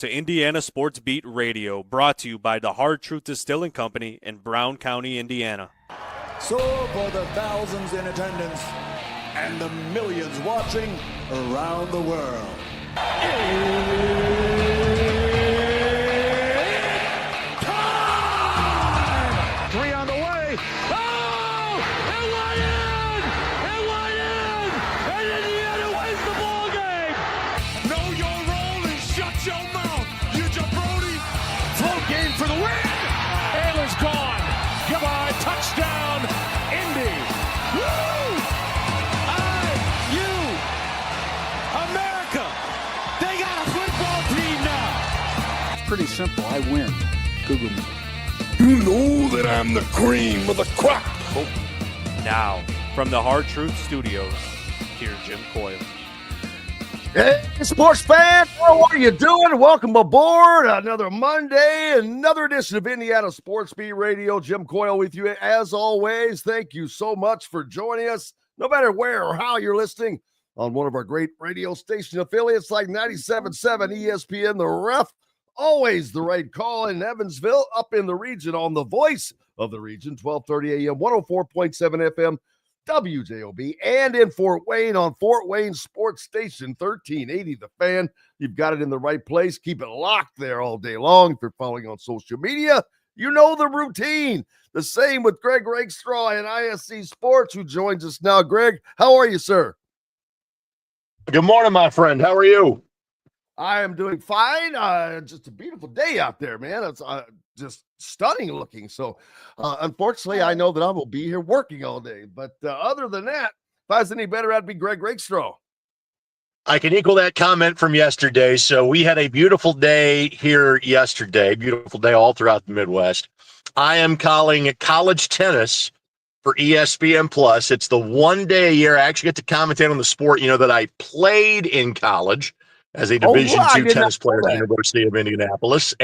to Indiana Sports Beat Radio, brought to you by the Hard Truth Distilling Company in Brown County, Indiana. So for the thousands in attendance and the millions watching around the world, it's time! 3 on the way. Oh! It went in! It went in! And Indiana wins the ball game! Know your role and shut your mouth, you jabroni! Float game for the win! Ayler's gone. Goodbye. Touchdown, Indy. Woo! IU. America. They got a football team now. It's pretty simple. I win. Google me. You know that I'm the cream of the crop. Now, from the Hard Truth Studios, here's Jim Coyle. Hey, sports fan, how are you doing? Welcome aboard. Another Monday, another edition of Indiana Sports Beat Radio. Jim Coyle with you as always. Thank you so much for joining us, no matter where or how you're listening on one of our great radio station affiliates like 97.7 ESPN, The Ref. Always the right call in Evansville, up in the region on the voice of the region, 1230 AM, 104.7 FM. WJOB, and in Fort Wayne on Fort Wayne Sports Station 1380 The Fan. You've got it in the right place. Keep it locked there all day long. If you're following on social media, you know the routine. The same with Greg Rakestraw and ISC Sports, who joins us now. Greg, how are you, sir? Good morning, my friend. How are you? I am doing fine. Just a beautiful day out there, man. It's just stunning looking. So, unfortunately, I know that I will be here working all day. But other than that, if I was any better, I'd be Greg Rakestraw. I can equal that comment from yesterday. So we had a beautiful day here yesterday. Beautiful day all throughout the Midwest. I am calling college tennis for ESPN Plus. It's the one day a year I actually get to commentate on the sport, that I played in college as a Division II tennis player at the University of Indianapolis.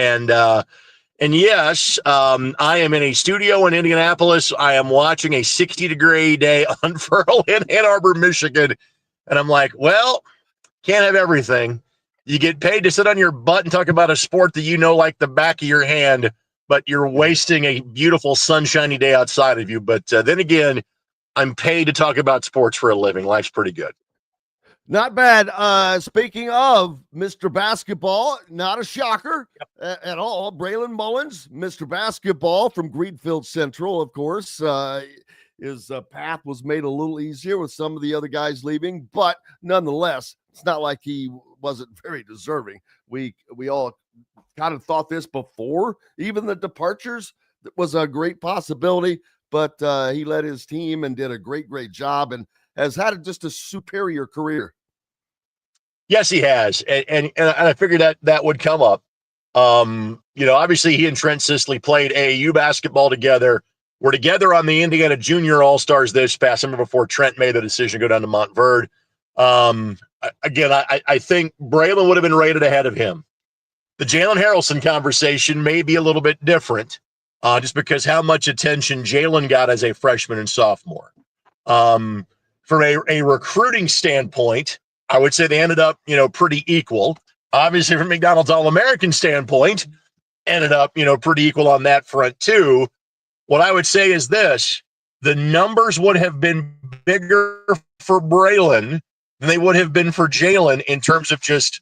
And yes, I am in a studio in Indianapolis. I am watching a 60-degree day unfurl in Ann Arbor, Michigan. And I'm like, well, can't have everything. You get paid to sit on your butt and talk about a sport that you know like the back of your hand, but you're wasting a beautiful sunshiny day outside of you. But then again, I'm paid to talk about sports for a living. Life's pretty good. Not bad. Speaking of Mr. Basketball, not a shocker at all. Braylon Mullins, Mr. Basketball from Greenfield Central, of course. His path was made a little easier with some of the other guys leaving, but nonetheless, it's not like he wasn't very deserving. We all kind of thought this before, even the departures. That was a great possibility, but he led his team and did a great job and has had just a superior career. Yes, he has. And I figured that would come up. Obviously he and Trent Sisley played AAU basketball together. We're together on the Indiana Junior All-Stars this past summer before Trent made the decision to go down to Montverde. I think Braylon would have been rated ahead of him. The Jalen Harrelson conversation may be a little bit different, just because how much attention Jalen got as a freshman and sophomore. From a recruiting standpoint, I would say they ended up, pretty equal. Obviously, from McDonald's All-American standpoint, ended up, pretty equal on that front too. What I would say is this: the numbers would have been bigger for Braylon than they would have been for Jalen in terms of just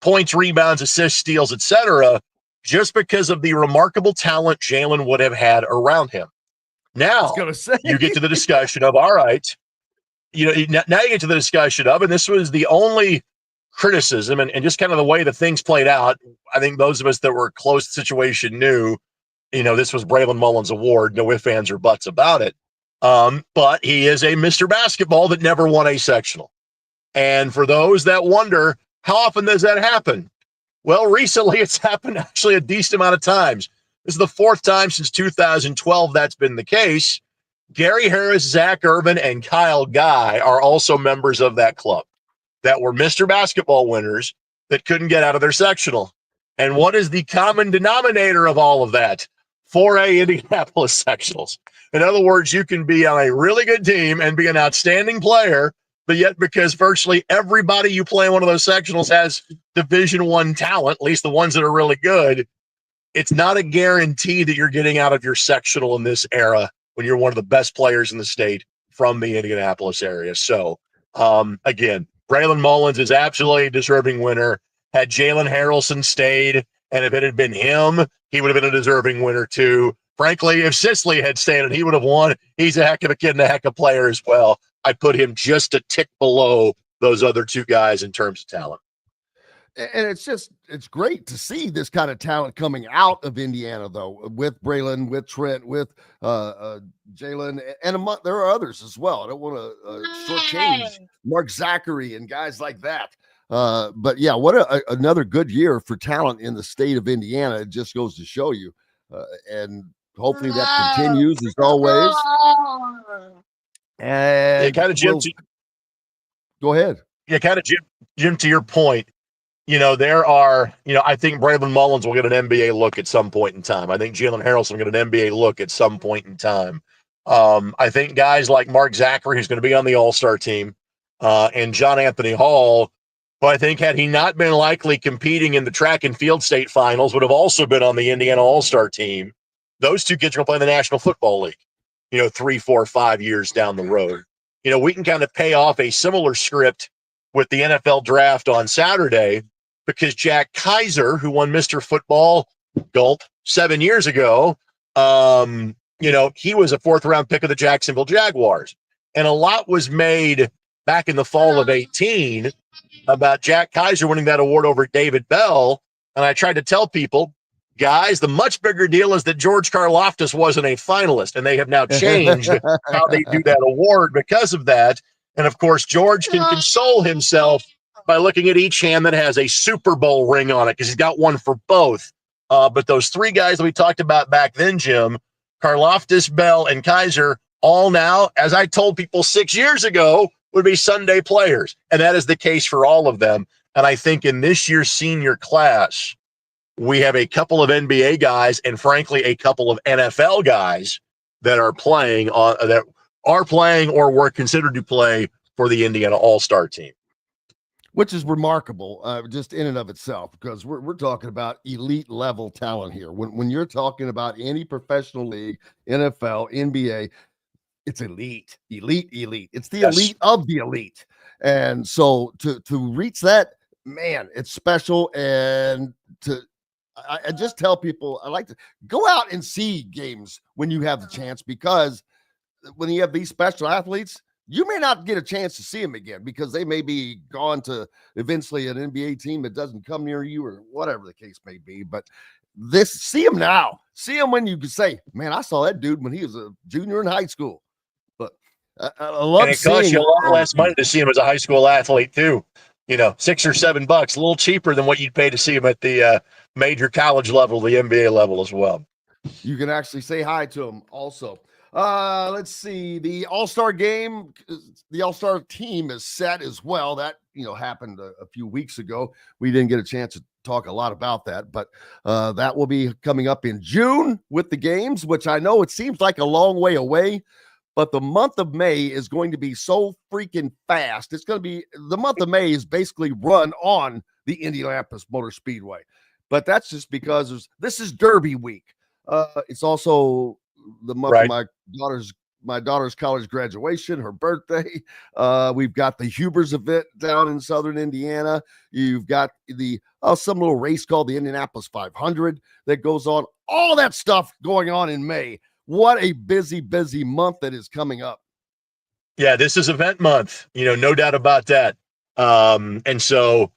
points, rebounds, assists, steals, etc., just because of the remarkable talent Jalen would have had around him. Now, you get to the discussion of, all right, now you get to the discussion of, and this was the only criticism and just kind of the way that things played out. I think those of us that were close to the situation knew, this was Braylon Mullins' award, no ifs, ands, or buts about it. But he is a Mr. Basketball that never won a sectional. And for those that wonder, how often does that happen? Well, recently it's happened actually a decent amount of times. This is the fourth time since 2012 that's been the case. Gary Harris, Zach Irvin, and Kyle Guy are also members of that club that were Mr. Basketball winners that couldn't get out of their sectional. And what is the common denominator of all of that? 4A Indianapolis sectionals. In other words, you can be on a really good team and be an outstanding player but yet because virtually everybody you play in one of those sectionals has Division I talent, at least the ones that are really good, it's not a guarantee that you're getting out of your sectional in this era when you're one of the best players in the state from the Indianapolis area. So, again, Braylon Mullins is absolutely a deserving winner. Had Jalen Harrelson stayed, and if it had been him, he would have been a deserving winner too. Frankly, if Sisley had stayed and he would have won, he's a heck of a kid and a heck of a player as well. I put him just a tick below those other two guys in terms of talent. And it's great to see this kind of talent coming out of Indiana, though, with Braylon, with Trent, with Jalen, and there are others as well. I don't want to shortchange Mark Zachary and guys like that. But yeah, what another good year for talent in the state of Indiana. It just goes to show you. And hopefully that continues as always. And kind of Jim, go ahead. Yeah, kind of Jim, to your point, there are, I think Braylon Mullins will get an NBA look at some point in time. I think Jalen Harrelson will get an NBA look at some point in time. I think guys like Mark Zachary, who's going to be on the All-Star team, and John Anthony Hall, who I think had he not been likely competing in the track and field state finals, would have also been on the Indiana All-Star team. Those two kids are going to play in the National Football League, 3, 4, 5 years down the road. We can kind of pay off a similar script with the NFL draft on Saturday, because Jack Kaiser, who won Mr. Football, gulp, 7 years ago, he was a 4th-round pick of the Jacksonville Jaguars. And a lot was made back in the fall of 2018 about Jack Kaiser winning that award over David Bell. And I tried to tell people, guys, the much bigger deal is that George Karlaftis wasn't a finalist, and they have now changed how they do that award because of that. And, of course, George can console himself by looking at each hand that has a Super Bowl ring on it, because he's got one for both. But those three guys that we talked about back then, Jim, Karlaftis, Bell, and Kaiser, all now, as I told people 6 years ago, would be Sunday players. And that is the case for all of them. And I think in this year's senior class, we have a couple of NBA guys and, frankly, a couple of NFL guys that are playing or were considered to play for the Indiana All-Star team. Which is remarkable, just in and of itself, because we're talking about elite level talent here. When you're talking about any professional league, NFL, NBA, it's elite. It's the elite of the elite. And so to reach that, man, it's special. And I just tell people, I like to go out and see games when you have the chance, because when you have these special athletes, you may not get a chance to see them again, because they may be gone to eventually an NBA team that doesn't come near you, or whatever the case may be. But see them now. See them when you can say, man, I saw that dude when he was a junior in high school. But I love and it costs you a lot less money to see him as a high school athlete too. $6 or $7, a little cheaper than what you'd pay to see him at the major college level, the NBA level as well. You can actually say hi to him also. Let's see. The All-Star game, the All-Star team is set as well. That, happened a few weeks ago. We didn't get a chance to talk a lot about that, but that will be coming up in June with the games, which I know it seems like a long way away, but the month of May is going to be so freaking fast. It's going to be, the month of May is basically run on the Indianapolis Motor Speedway, but that's just because this is Derby week. It's also the month of my daughter's college graduation, her birthday. We've got the Hubers event down in southern Indiana. You've got some little race called the Indianapolis 500 that goes on. All that stuff going on in May. What a busy month that is coming up. Yeah, this is event month, no doubt about that. And so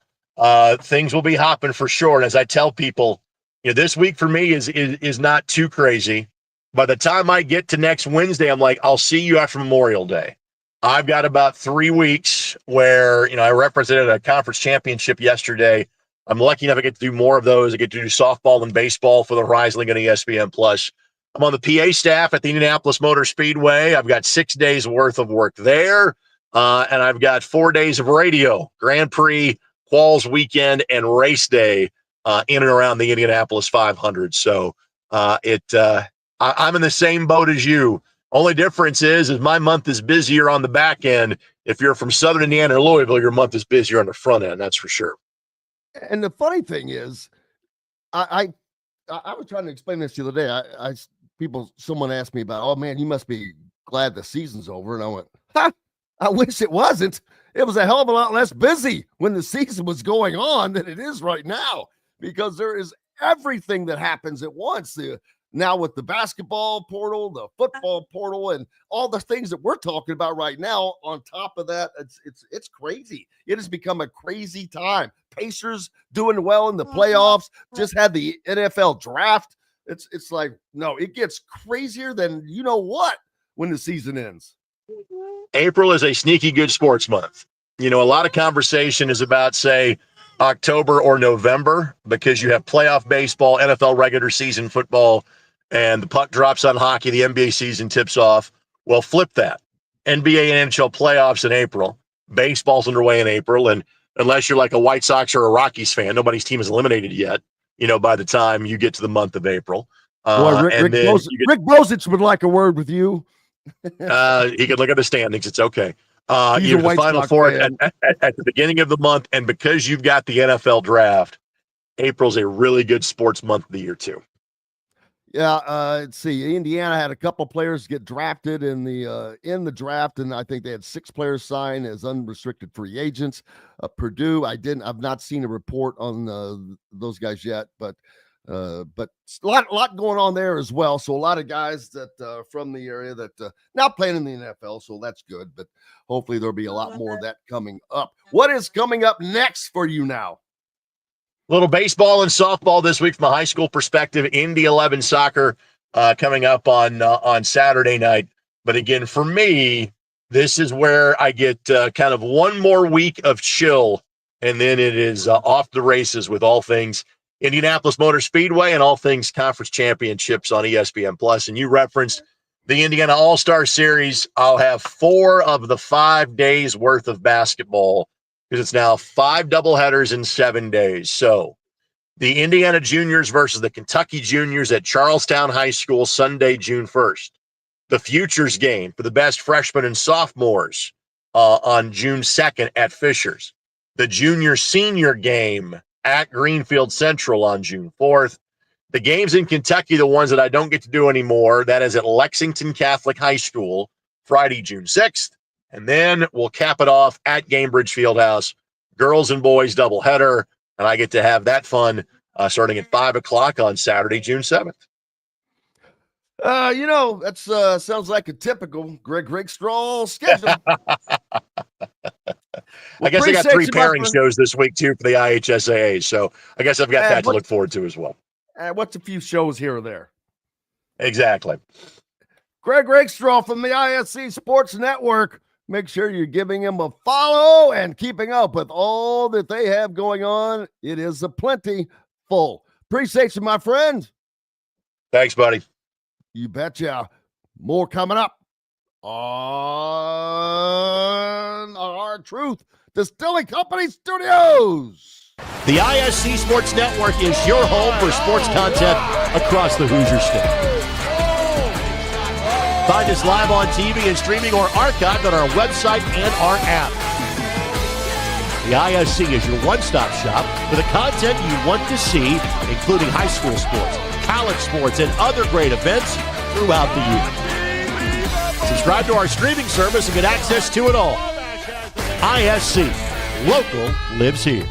things will be hopping for sure. And as I tell people, this week for me is not too crazy. By the time I get to next Wednesday, I'm like, I'll see you after Memorial Day. I've got about 3 weeks where, I represented a conference championship yesterday. I'm lucky enough I get to do more of those. I get to do softball and baseball for the Rise League and ESPN Plus. I'm on the PA staff at the Indianapolis Motor Speedway. I've got 6 days worth of work there. And I've got 4 days of radio, Grand Prix, Quals weekend, and race day in and around the Indianapolis 500. So I'm in the same boat as you. Only difference is my month is busier on the back end. If you're from Southern Indiana or Louisville, your month is busier on the front end. That's for sure. And the funny thing is, I was trying to explain this the other day. Someone asked me about, oh man, you must be glad the season's over. And I went, I wish it wasn't. It was a hell of a lot less busy when the season was going on than it is right now, because there is everything that happens at once. Now with the basketball portal, the football portal, and all the things that we're talking about right now, on top of that, it's crazy. It has become a crazy time. Pacers doing well in the playoffs, just had the NFL draft. It's like, no, it gets crazier than you know what when the season ends. April is a sneaky good sports month. A lot of conversation is about, say, October or November, because you have playoff baseball, NFL regular season football, and the puck drops on hockey, the NBA season tips off. Well, flip that. NBA and NHL playoffs in April. Baseball's underway in April, and unless you're like a White Sox or a Rockies fan, nobody's team is eliminated yet, by the time you get to the month of April. Boy, Rick Bozich would like a word with you. He can look at the standings. It's okay. He's you have a the Final Sox Four fan. at the beginning of the month, and because you've got the NFL draft, April's a really good sports month of the year too. Yeah, let's see. Indiana had a couple players get drafted in the draft, and I think they had 6 players sign as unrestricted free agents. Purdue, I've not seen a report on those guys yet, but a lot going on there as well. So a lot of guys that from the area that now playing in the NFL, so that's good. But hopefully there'll be a lot more of that coming up. What is coming up next for you now? Little baseball and softball this week from a high school perspective. Indy 11 soccer coming up on Saturday night. But again, for me, this is where I get kind of one more week of chill, and then it is off the races with all things Indianapolis Motor Speedway and all things conference championships on ESPN Plus. And you referenced the Indiana All-Star Series. I'll have 4 of the 5 days worth of basketball, because it's now 5 doubleheaders in 7 days. So the Indiana Juniors versus the Kentucky Juniors at Charlestown High School, Sunday, June 1st. The Futures game for the best freshmen and sophomores on June 2nd at Fishers. The junior-senior game at Greenfield Central on June 4th. The games in Kentucky, the ones that I don't get to do anymore, that is at Lexington Catholic High School, Friday, June 6th. And then we'll cap it off at Gamebridge Fieldhouse, girls and boys doubleheader, and I get to have that fun starting at 5 o'clock on Saturday, June 7th. That sounds like a typical Greg Rakestraw schedule. I guess I got 3 pairing shows this week, too, for the IHSAA, so I guess I've got that to look forward to as well. What's a few shows here or there? Exactly. Greg Rakestraw from the ISC Sports Network. Make sure you're giving him a follow and keeping up with all that they have going on. It is a plenty full. Appreciate you, my friend. Thanks, buddy. You betcha. More coming up on our Truth Distilling Company Studios. The ISC Sports Network is your home for sports content across the Hoosier State. Find us live on TV and streaming or archived on our website and our app. The ISC is your one-stop shop for the content you want to see, including high school sports, college sports, and other great events throughout the year. Subscribe to our streaming service and get access to it all. ISC. Local lives here.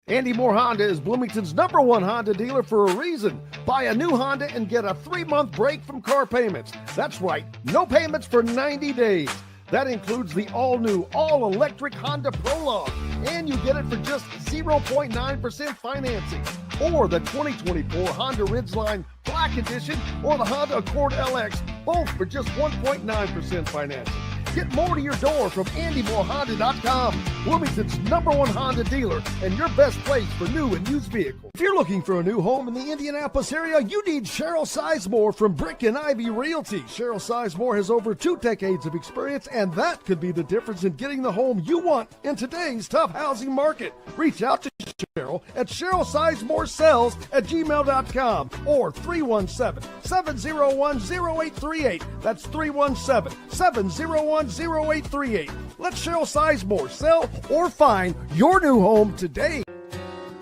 Andy Moore Honda is Bloomington's #1 Honda dealer for a reason. Buy a new Honda and get a 3-month break from car payments. That's right, no payments for 90 days. That includes the all-new, all-electric Honda Prologue, and you get it for just 0.9% financing. Or the 2024 Honda Ridgeline Black Edition or the Honda Accord LX, both for just 1.9% financing. Get more to your door from AndyMooreHonda.com. Bloomington's #1 Honda dealer and your best place for new and used vehicles. If you're looking for a new home in the Indianapolis area, you need Cheryl Sizemore from Brick and Ivy Realty. Cheryl Sizemore has over 2 decades of experience, and that could be the difference in getting the home you want in today's tough housing market. Reach out to Cheryl at CherylSizemore@gmail.com or 317-701-0838. That's 317-701-0838. Let Cheryl Sizemore sell or find your new home today.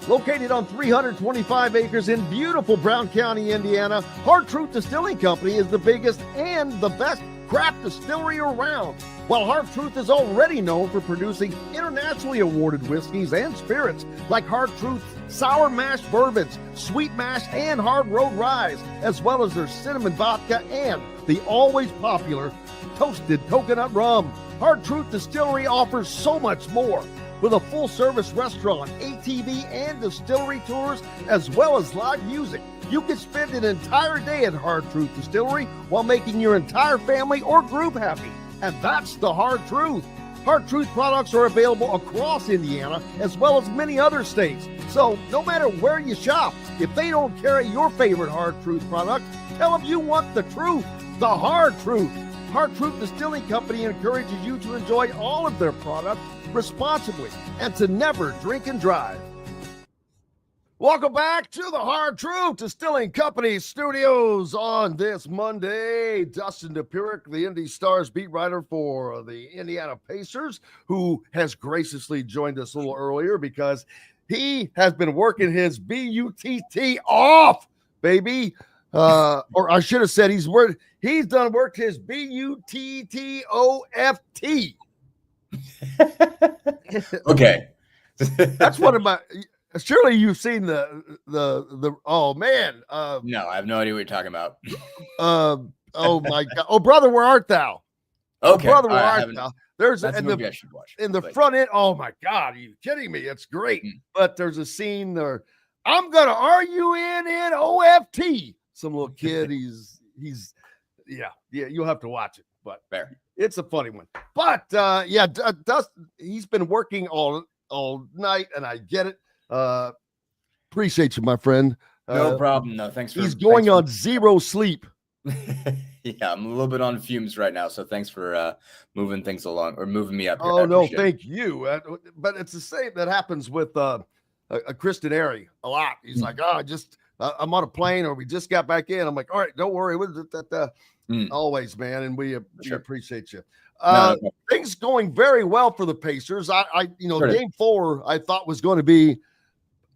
Located on 325 acres in beautiful Brown County, Indiana, Hard Truth Distilling Company is the biggest and the best craft distillery around. While Hard Truth is already known for producing internationally awarded whiskeys and spirits like Hard Truth's sour mash bourbons, sweet mash, and hard road ryes, as well as their cinnamon vodka and the always popular toasted coconut rum. Hard Truth Distillery offers so much more. With a full-service restaurant, ATV, and distillery tours, as well as live music, you can spend an entire day at Hard Truth Distillery while making your entire family or group happy. And that's the Hard Truth. Hard Truth products are available across Indiana, as well as many other states. So no matter where you shop, if they don't carry your favorite Hard Truth product, tell them you want the truth, the Hard Truth. Hard Truth Distilling Company encourages you to enjoy all of their products responsibly and to never drink and drive. Welcome back to the Hard Truth Distilling Company studios on this Monday. Dustin Dopirak, the Indy Stars beat writer for the Indiana Pacers, who has graciously joined us a little earlier because he has been working his BUTT off, baby. Or I should have said he's worked his BUTTOFT. Okay. That's one of my, surely you've seen the oh man. No, I have no idea what you're talking about. Oh my God. Oh, brother, where art thou? Okay. Oh, brother, where art thou? There's That's a movie I should watch. In the front end. Oh my God. Are you kidding me? It's great. But there's a scene there. I'm going to RUNNOFT. Some little kid. He's yeah, you'll have to watch it, but fair. It's a funny one. But Dustin, he's been working all night, and I get it. Appreciate you, my friend. No problem. No, thanks for. He's going on zero sleep. Yeah, I'm a little bit on fumes right now, so thanks for moving things along or moving me up here. Oh no, thank you. But it's the same that happens with Kristen Airy a lot. He's like, I'm on a plane, or we just got back in. I'm like, all right, don't worry. Always, man, and we appreciate you. Things going very well for the Pacers. Game 4 I thought was going to be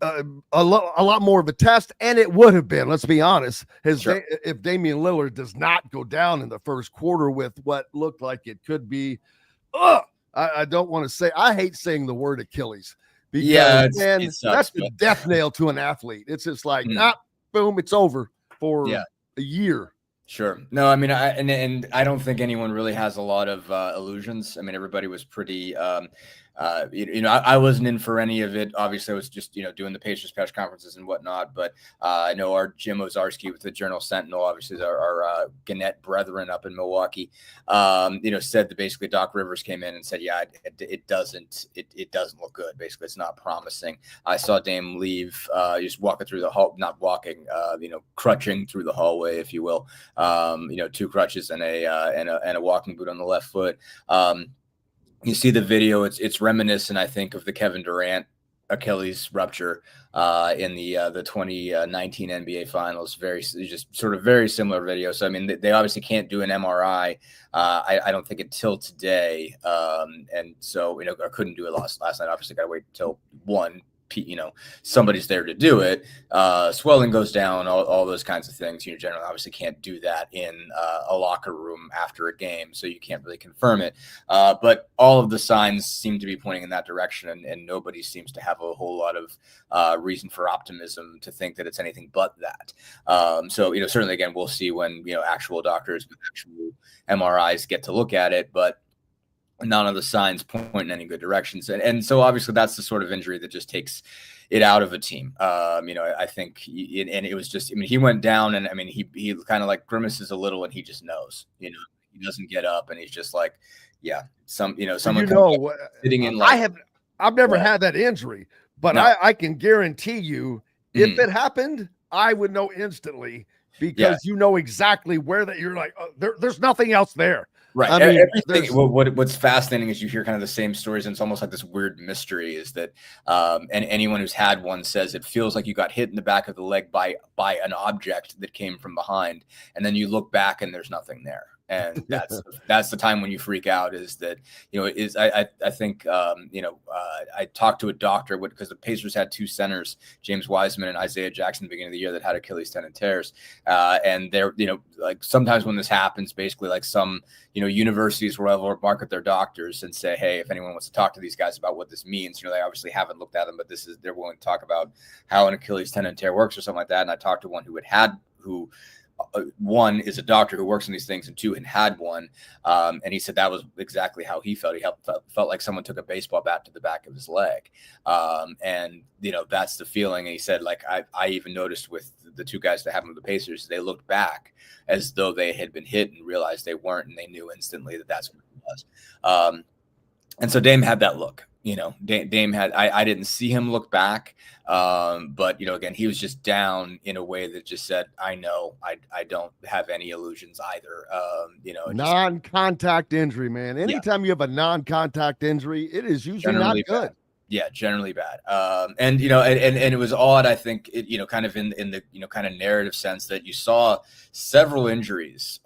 a lot more of a test, and it would have been. Let's be honest. If Damian Lillard does not go down in the first quarter with what looked like it could be, I don't want to say. I hate saying the word Achilles. Because, it sucks, that's the death nail to an athlete. It's just like, boom, it's over for a year. Sure. No, I mean, I don't think anyone really has a lot of illusions. I mean, everybody was pretty, I wasn't in for any of it. Obviously, I was just, doing the Pacers press conferences and whatnot. But I know our Jim Ozarski with the Journal Sentinel, obviously our Gannett brethren up in Milwaukee, said that basically Doc Rivers came in and said, it doesn't look good. Basically, it's not promising. I saw Dame leave, just walking through the hall, not walking, crutching through the hallway, if you will. 2 crutches and a walking boot on the left foot. You see the video; it's reminiscent, I think, of the Kevin Durant Achilles rupture in the 2019 NBA Finals. Very similar video. So I mean, they obviously can't do an MRI. I don't think until today, and so I couldn't do it last night. Obviously, got to wait until 1. Somebody's there to do it. Swelling goes down, all those kinds of things. Generally, obviously can't do that in a locker room after a game, so you can't really confirm it. But all of the signs seem to be pointing in that direction, and nobody seems to have a whole lot of reason for optimism to think that it's anything but that. So certainly, again, we'll see when actual doctors with actual MRIs get to look at it, but none of the signs point in any good directions. And so obviously that's the sort of injury that just takes it out of a team. I think, and it was just, he went down and he kind of like grimaces a little and he just knows, he doesn't get up and he's just like, someone sitting in. I've never had that injury, but No. I can guarantee you, if it happened, I would know instantly because you know exactly where that you're like, there's nothing else there. Right. I mean, everything. What's fascinating is you hear kind of the same stories, and it's almost like this weird mystery is that, and anyone who's had one says it feels like you got hit in the back of the leg by an object that came from behind, and then you look back and there's nothing there. And that's the time when you freak out. Is that I think I talked to a doctor because the Pacers had two centers, James Wiseman and Isaiah Jackson, at the beginning of the year that had Achilles tendon tears, and they're like sometimes when this happens, basically like some universities will market their doctors and say, hey, if anyone wants to talk to these guys about what this means, they obviously haven't looked at them, but they're willing to talk about how an Achilles tendon tear works or something like that. And I talked to one who one is a doctor who works in these things, and two had one, and he said that was exactly how he felt. He felt like someone took a baseball bat to the back of his leg, and that's the feeling. And he said, like I even noticed with the two guys that happened with the Pacers, they looked back as though they had been hit and realized they weren't, and they knew instantly that that's what it was. And so Dame had that look. Dame had, I didn't see him look back. But again, he was just down in a way that just said, I know I don't have any illusions either. Non-contact injury, man. Anytime you have a non-contact injury, it is usually not good. Bad. Yeah, generally bad. And it was odd, I think, kind of in the kind of narrative sense that you saw several injuries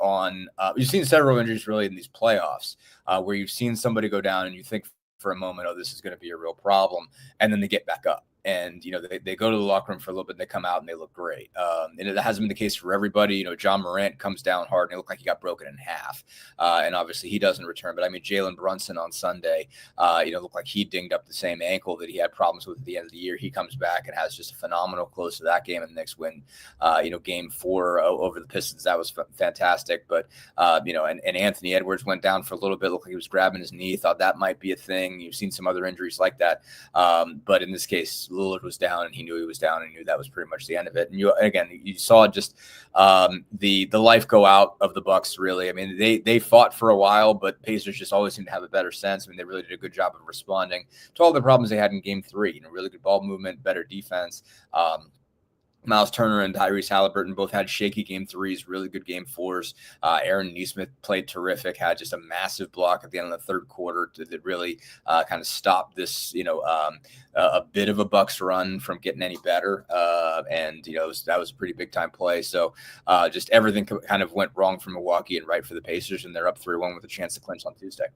you've seen several injuries really in these playoffs, where you've seen somebody go down and you think for a moment, oh, this is going to be a real problem. And then they get back up. And, they go to the locker room for a little bit and they come out and they look great. And it hasn't been the case for everybody. John Morant comes down hard and it looked like he got broken in half. And obviously he doesn't return. But I mean, Jalen Brunson on Sunday, looked like he dinged up the same ankle that he had problems with at the end of the year. He comes back and has just a phenomenal close to that game. And the next win, game 4 over the Pistons. That was fantastic. But, and Anthony Edwards went down for a little bit. Looked like he was grabbing his knee. Thought that might be a thing. You've seen some other injuries like that. But in this case, Lillard was down and he knew he was down and knew that was pretty much the end of it. And you saw just the life go out of the Bucks, really. I mean, they fought for a while, but Pacers just always seemed to have a better sense. I mean, they really did a good job of responding to all the problems they had in game 3. Really good ball movement, better defense. Miles Turner and Tyrese Halliburton both had shaky game 3s, really good game 4s. Aaron Nesmith played terrific, had just a massive block at the end of the third quarter that really kind of stopped this, a bit of a Bucks run from getting any better. And that was a pretty big time play. So just everything kind of went wrong for Milwaukee and right for the Pacers, and they're up 3-1 with a chance to clinch on Tuesday.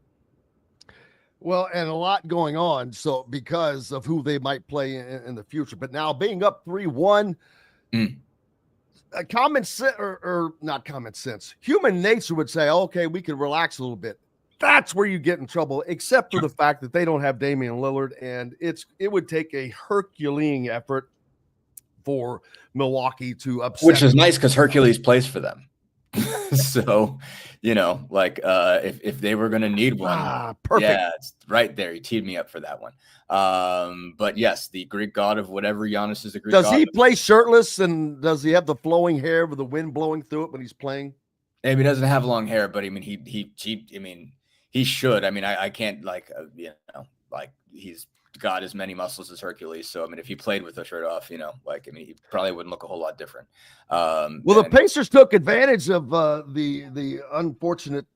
Well, and a lot going on, so because of who they might play in the future. But now being up 3-1, common sense or not common sense, human nature would say, okay, we can relax a little bit. That's where you get in trouble, except for the fact that they don't have Damian Lillard, and it would take a Herculean effort for Milwaukee to upset. Which is nice because Hercules plays for them. So, if they were going to need one, perfect. Yeah, it's right there. He teed me up for that one. But yes, the Greek god of whatever Giannis is the Greek god. Does he play shirtless, and does he have the flowing hair with the wind blowing through it when he's playing? I mean, he doesn't have long hair, but I mean, he should. I mean, I can't he's got as many muscles as Hercules. So, I mean, if he played with the shirt off, he probably wouldn't look a whole lot different. The Pacers took advantage of the unfortunate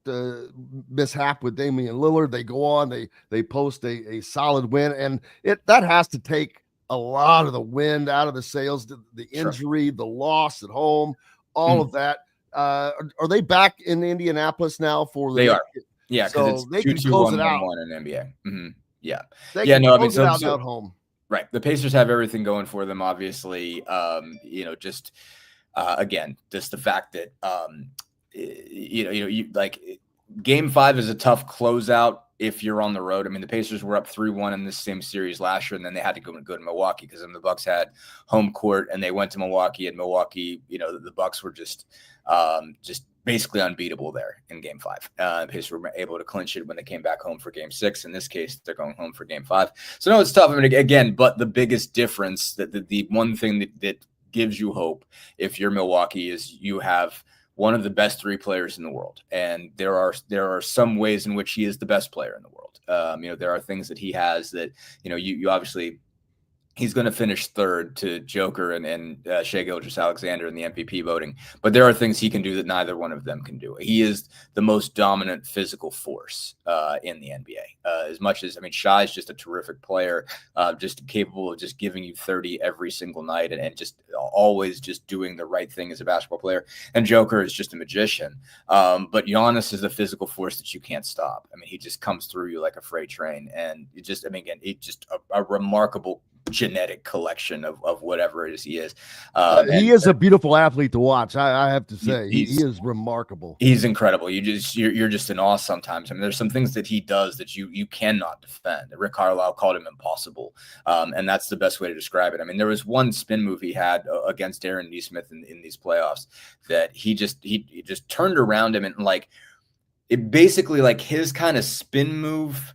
mishap with Damian Lillard. They go on, they post a solid win, and that has to take a lot of the wind out of the sails, the injury, the loss at home, all of that. Are they back in Indianapolis now for They are. Yeah, so they can close it out in NBA. Mm-hmm. Yeah. Out home. Right. The Pacers have everything going for them, obviously. Again, just the fact that, game 5 is a tough closeout if you're on the road. I mean, the Pacers were up 3-1 in this same series last year, and then they had to go to Milwaukee because the Bucks had home court, and they went to Milwaukee, and Milwaukee, the Bucks were just basically unbeatable there in game 5. The Pacers were able to clinch it when they came back home for game 6. In this case, they're going home for game 5. So no, it's tough. I mean, again, but the biggest difference, the one thing that gives you hope if you're Milwaukee is you have one of the best 3 players in the world. And there are some ways in which he is the best player in the world. There are things that he has that, you obviously, he's going to finish third to Joker and Shai Gilgeous-Alexander in the MVP voting. But there are things he can do that neither one of them can do. He is the most dominant physical force in the NBA. As much as, Shai is just a terrific player, just capable of just giving you 30 every single night and just always just doing the right thing as a basketball player. And Joker is just a magician. But Giannis is a physical force that you can't stop. He just comes through you like a freight train. And it just, it's just a remarkable genetic collection of whatever it is he is. He is a beautiful athlete to watch. I have to say, he is remarkable. He's incredible. You're just in awe sometimes. There's some things that he does that you cannot defend. Rick Carlisle called him impossible, and that's the best way to describe it. There was one spin move he had against Aaron Nesmith in these playoffs that he just turned around him and it basically his kind of spin move.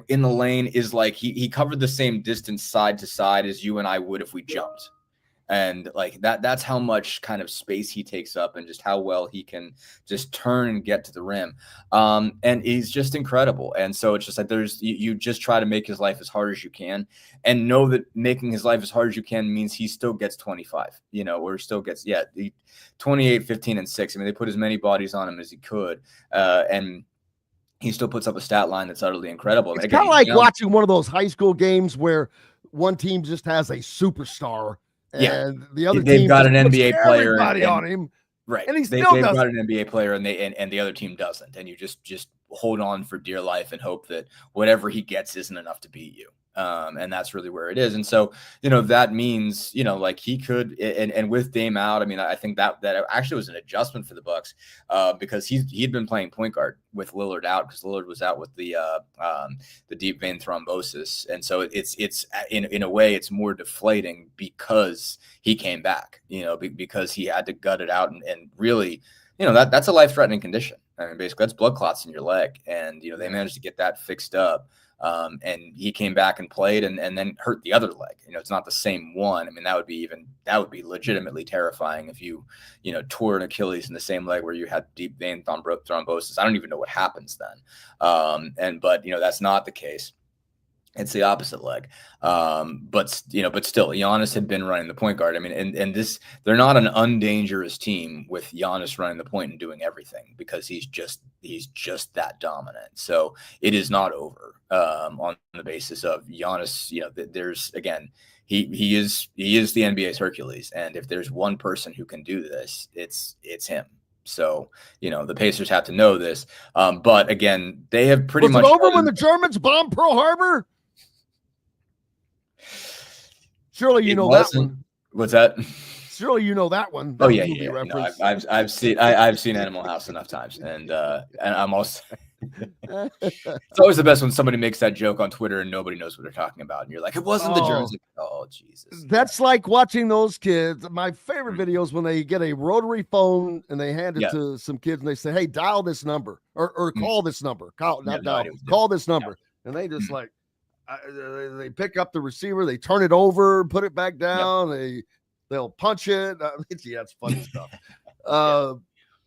In the lane is he covered the same distance side to side as you and I would if we jumped. And that's how much kind of space he takes up and just how well he can just turn and get to the rim. And he's just incredible. And so it's just you just try to make his life as hard as you can and know that making his life as hard as you can means he still gets 25, or still gets, 28, 15 and 6. They put as many bodies on him as he could. And he still puts up a stat line that's utterly incredible. It's kind of like watching one of those high school games where one team just has a superstar and the other they've team got an NBA player on him. Right. And they've got an NBA player and the other team doesn't. And you just hold on for dear life and hope that whatever he gets isn't enough to beat you. And that's really where it is. And so, that means, he could, and with Dame out, I think that actually was an adjustment for the Bucks, because he'd been playing point guard with Lillard out because Lillard was out with the deep vein thrombosis. And so it's in a way it's more deflating because he came back, because he had to gut it out and really, that's a life-threatening condition. Basically that's blood clots in your leg. And, they managed to get that fixed up. And he came back and played and then hurt the other leg. It's not the same one. that would be legitimately terrifying if you tore an Achilles in the same leg where you had deep vein thrombosis. I don't even know what happens then. But that's not the case. It's the opposite leg. But still, Giannis had been running the point guard. And they're not an undangerous team with Giannis running the point and doing everything because he's just that dominant. So it is not over on the basis of Giannis. There's again, he is the NBA's Hercules. And if there's one person who can do this, it's him. So, the Pacers have to know this. But again, they have pretty much over when the Germans bombed Pearl Harbor. Surely you know that one. What's that? Surely you know that one. Oh yeah. No, I've seen Animal House enough times, and I'm also. It's always the best when somebody makes that joke on Twitter and nobody knows what they're talking about, and you're like, "It wasn't the Germans." Oh Jesus! That's like watching those kids. My favorite videos when they get a rotary phone and they hand it to some kids and they say, "Hey, dial this number or call this number." Call this number, and they just they pick up the receiver, they turn it over, put it back down, they'll punch it. It's funny stuff.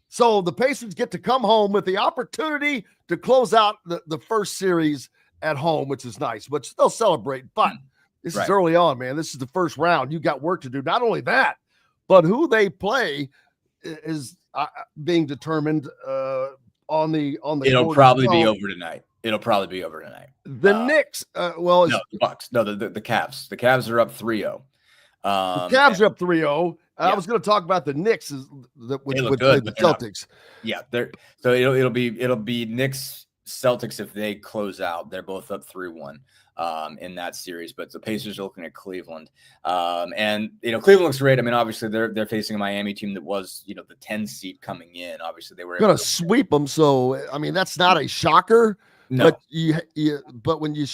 So the Pacers get to come home with the opportunity to close out the first series at home, which is nice, which they'll celebrate. But this is early on, man. This is the first round. You got work to do. Not only that, but who they play is being determined on the. It'll probably be over tonight. The Knicks, no, the Bucks. No, the Cavs. The Cavs are up 3-0. The Cavs are up 3-0. I was going to talk about the Knicks with the Celtics. So it'll be Knicks Celtics if they close out. They're both up 3-1 in that series. But the Pacers are looking at Cleveland, and Cleveland looks great. Obviously they're facing a Miami team that was the 10 seed coming in. Obviously they were going to sweep them. So that's not a shocker. No. But when you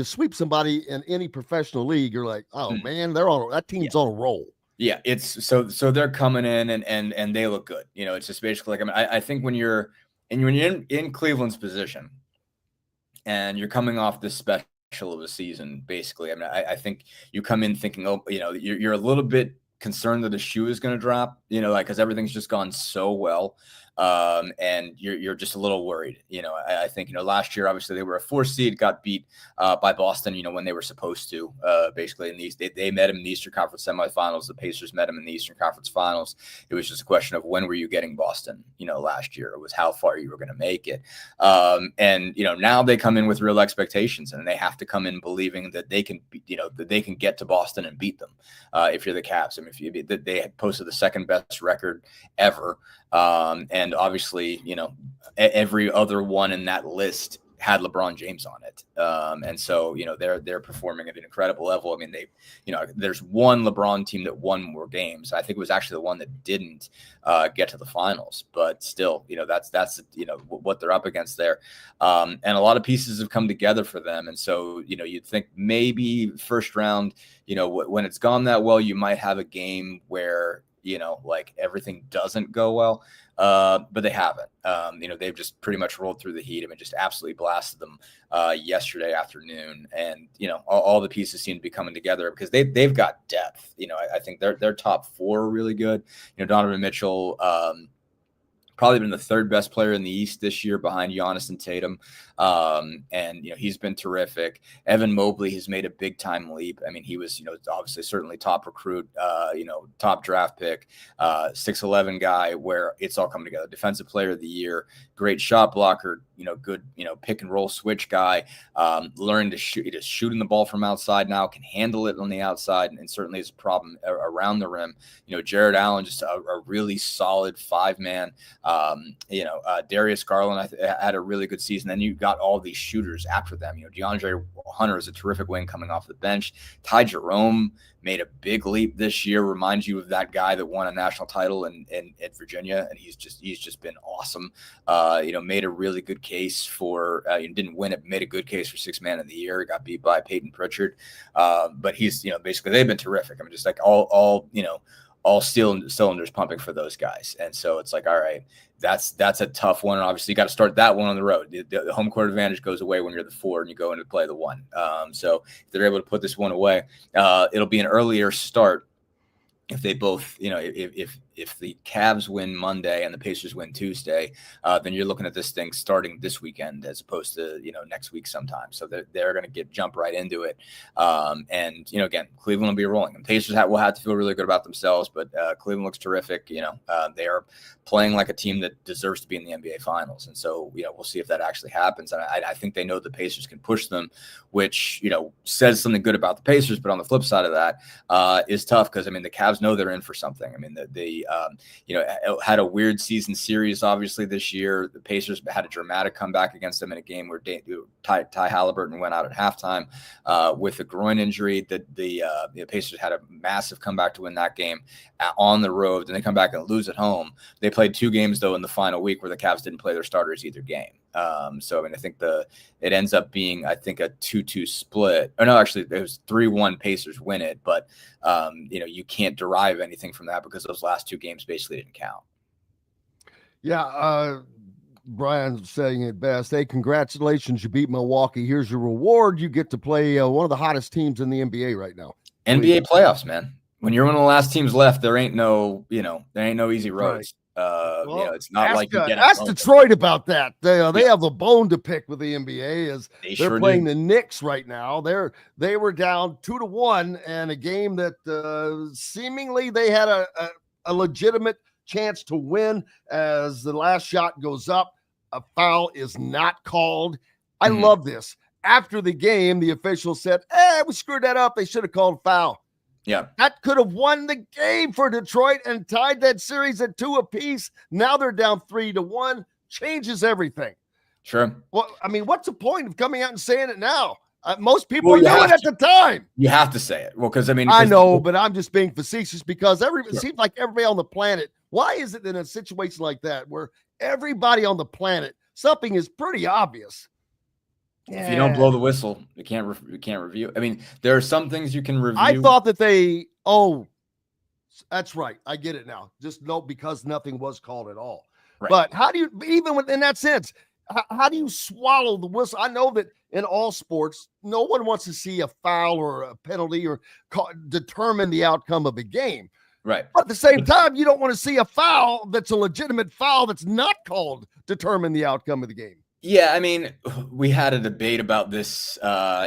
sweep somebody in any professional league, you're like, oh man, that team's on a roll. Yeah, it's so they're coming in and they look good. It's just basically I think when you're in Cleveland's position and you're coming off this special of a season, basically, I think you come in thinking, you're a little bit concerned that the shoe is going to drop, like, because everything's just gone so well. And you're just a little worried. I think, last year, obviously they were a 4 seed, got beat by Boston, when they were supposed to, basically in these, they met them in the Eastern Conference semifinals. The Pacers met them in the Eastern Conference finals. It was just a question of when were you getting Boston, last year. It was how far you were going to make it. And now they come in with real expectations, and they have to come in believing that they can, that they can get to Boston and beat them. If you're the Cavs, they had posted the second best record ever. And obviously, every other one in that list had LeBron James on it. And so, they're performing at an incredible level. I mean, there's one LeBron team that won more games. I think it was actually the one that didn't get to the finals, but still, that's what they're up against there. And a lot of pieces have come together for them. And so, you'd think maybe first round, when it's gone that well, you might have a game where, like everything doesn't go well, but they haven't. They've just pretty much rolled through the heat. Just absolutely blasted them yesterday afternoon, and all the pieces seem to be coming together because they've got depth. I think their top 4 are really good. Donovan Mitchell, probably been the 3rd best player in the East this year behind Giannis and Tatum. And he's been terrific. Evan Mobley has made a big time leap. He was, obviously certainly top recruit, top draft pick, 6'11" guy where it's all coming together. Defensive player of the year, great shot blocker, good, pick and roll switch guy, learning to shoot, just shooting the ball from outside now, can handle it on the outside, and certainly is a problem around the rim. Jared Allen, just a really solid 5-man. Darius Garland had a really good season. Then you got all these shooters after them. DeAndre Hunter is a terrific wing coming off the bench. Ty Jerome made a big leap this year. Reminds you of that guy that won a national title in Virginia, and he's just been awesome. Made a really good case for didn't win it, made a good case for 6th man of the year. Got beat by Peyton Pritchard, but he's basically they've been terrific. Just like all cylinders pumping for those guys. And so it's like, all right, that's a tough one. And obviously you got to start that one on the road. The home court advantage goes away when you're the 4 and you go in to play the 1. So if they're able to put this one away, it'll be an earlier start. If they both, if the Cavs win Monday and the Pacers win Tuesday, then you're looking at this thing starting this weekend as opposed to, next week sometime. So they're going to jump right into it. And, again, Cleveland will be rolling. And Pacers will have to feel really good about themselves, but Cleveland looks terrific. They are playing like a team that deserves to be in the NBA Finals. And so, we'll see if that actually happens. And I think they know the Pacers can push them, which, says something good about the Pacers. But on the flip side of that is tough because, the Cavs know they're in for something. They had a weird season series, obviously, this year. The Pacers had a dramatic comeback against them in a game where Ty Halliburton went out at halftime with a groin injury. The Pacers had a massive comeback to win that game on the road, and they come back and lose at home. They played 2 games, though, in the final week where the Cavs didn't play their starters either game. So, I think it ends up being, I think, a 2-2 split. Or no, actually, it was 3-1 Pacers win it. But, you can't derive anything from that because those last 2 games basically didn't count. Yeah. Brian's saying it best. Hey, congratulations. You beat Milwaukee. Here's your reward. You get to play one of the hottest teams in the NBA right now. NBA playoffs, man. When you're one of the last teams left, there ain't no easy roads. Right. It's not like you get ask Detroit about that. They have a bone to pick with the NBA as they're playing the Knicks right now. They were down 2-1 and a game that seemingly they had a legitimate chance to win. As the last shot goes up, a foul is not called. I love this. After the game, the official said, we screwed that up. They should have called foul. Yeah, that could have won the game for Detroit and tied that series at 2 apiece. Now they're down 3-1. Changes everything. Sure. Well, what's the point of coming out and saying it now? Most people knew it at the time. You have to say it. Well, because I know, but I'm just being facetious because it seems like everybody on the planet. Why is it in a situation like that where everybody on the planet, something is pretty obvious? If you don't blow the whistle, you can't review. There are some things you can review. I thought that that's right. I get it now. Just because nothing was called at all. Right. But how do you, even in that sense, how do you swallow the whistle? I know that in all sports, no one wants to see a foul or a penalty or determine the outcome of a game. Right. But at the same time, you don't want to see a foul that's a legitimate foul that's not called determine the outcome of the game. Yeah, I mean, we had a debate about this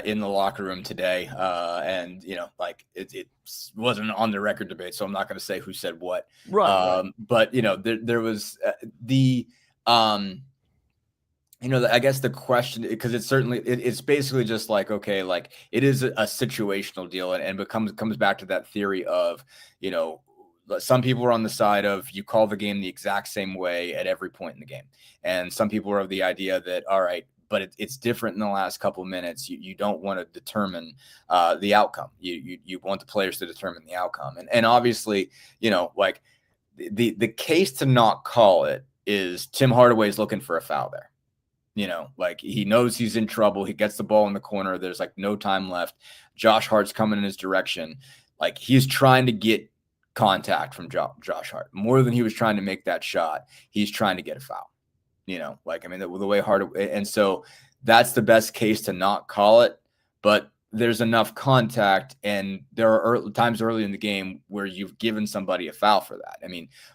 in the locker room today, and like it wasn't on the record debate, so I'm not going to say who said what. Right. But there was I guess the question, because it's basically just like, okay, like it is a situational deal, and comes back to that theory of, some people are on the side of you call the game the exact same way at every point in the game. And some people are of the idea that, all right, but it's different in the last couple of minutes. You don't want to determine the outcome. You want the players to determine the outcome. And obviously, like the case to not call it is Tim Hardaway's looking for a foul there. Like he knows he's in trouble. He gets the ball in the corner. There's like no time left. Josh Hart's coming in his direction. Like he's trying to get contact from Josh Hart more than he was trying to make that shot. He's trying to get a foul, the way Hart. And so that's the best case to not call it, but there's enough contact, and there are times early in the game where you've given somebody a foul for that.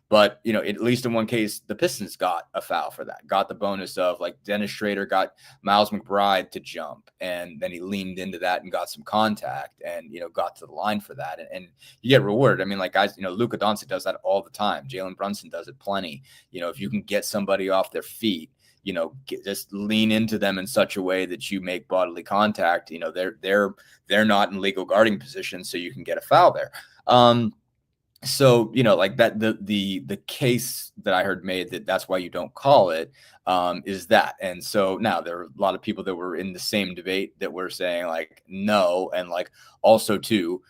But at least in one case, the Pistons got a foul for that, got the bonus of like Dennis Schrader got Miles McBride to jump, and then he leaned into that and got some contact and, got to the line for that. And you get rewarded. Like guys, Luka Doncic does that all the time. Jalen Brunson does it plenty. If you can get somebody off their feet, just lean into them in such a way that you make bodily contact. They're not in legal guarding position, so you can get a foul there. So like that, the case that I heard made that's why you don't call it is that. And so now there are a lot of people that were in the same debate that were saying like no, and like also too.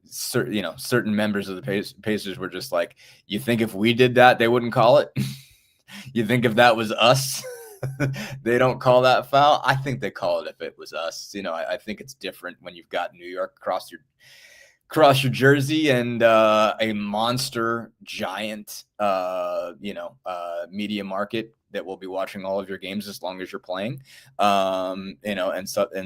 Certain members of the Pacers were just like, you think if we did that, they wouldn't call it? You think if that was us, they don't call that foul? I think they call it if it was us. I think it's different when you've got New York across your jersey and a monster giant, media market that will be watching all of your games as long as you're playing, and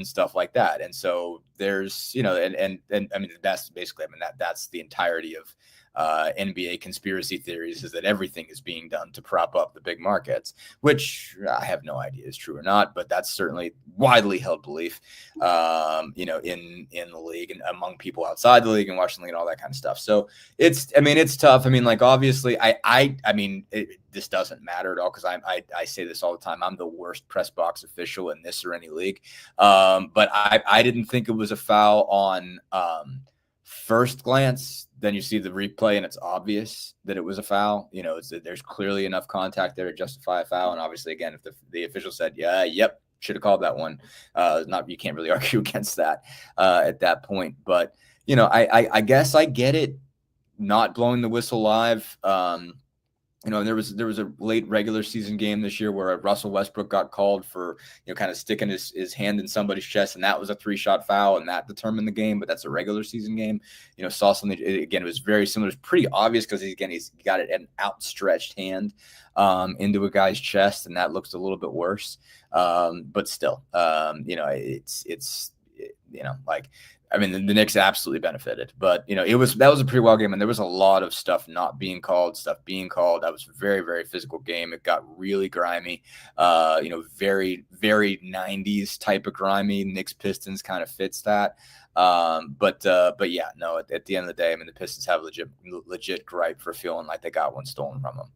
stuff like that. And so there's, that's basically, that's the entirety of NBA conspiracy theories, is that everything is being done to prop up the big markets, which I have no idea is true or not, but that's certainly widely held belief, in the league and among people outside the league and watching the league and all that kind of stuff. So it's tough. Like obviously this doesn't matter at all, because I say this all the time. I'm the worst press box official in this or any league. But I didn't think it was a foul on first glance. Then you see the replay and it's obvious that it was a foul. There's clearly enough contact there to justify a foul. And obviously, again, if the official said, yep, should have called that one, you can't really argue against that at that point. But I guess I get it, not blowing the whistle live. There was a late regular season game this year where Russell Westbrook got called for, kind of sticking his hand in somebody's chest, and that was a 3-shot foul, and that determined the game. But that's a regular season game. Saw something again. It was very similar. It's pretty obvious because he's got it an outstretched hand into a guy's chest, and that looks a little bit worse. But still, the Knicks absolutely benefited, but that was a pretty wild game, and there was a lot of stuff not being called, stuff being called. That was a very, very physical game. It got really grimy, very, very 90s type of grimy. Knicks Pistons kind of fits that. But yeah, no, at the end of the day, the Pistons have legit gripe for feeling like they got one stolen from them.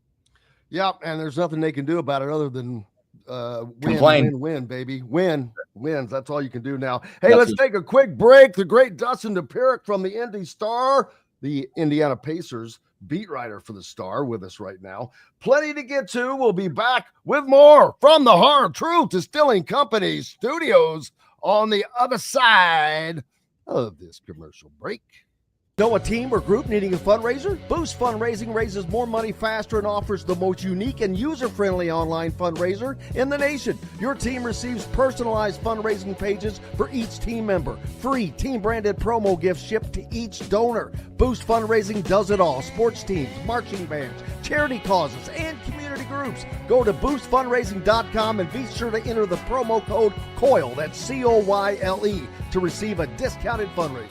Yeah, and there's nothing they can do about it other than win, baby. Wins. That's all you can do now. Hey, let's take a quick break. The great Dustin Dopirak from the Indy Star, the Indiana Pacers beat writer for the Star, with us right now. Plenty to get to. We'll be back with more from the Hard Truth Distilling Company studios on the other side of this commercial break. Know a team or group needing a fundraiser? Boost Fundraising raises more money faster and offers the most unique and user-friendly online fundraiser in the nation. Your team receives personalized fundraising pages for each team member. Free team-branded promo gifts shipped to each donor. Boost Fundraising does it all. Sports teams, marching bands, charity causes, and community groups. Go to boostfundraising.com and be sure to enter the promo code COYLE, that's COYLE, to receive a discounted fundraiser.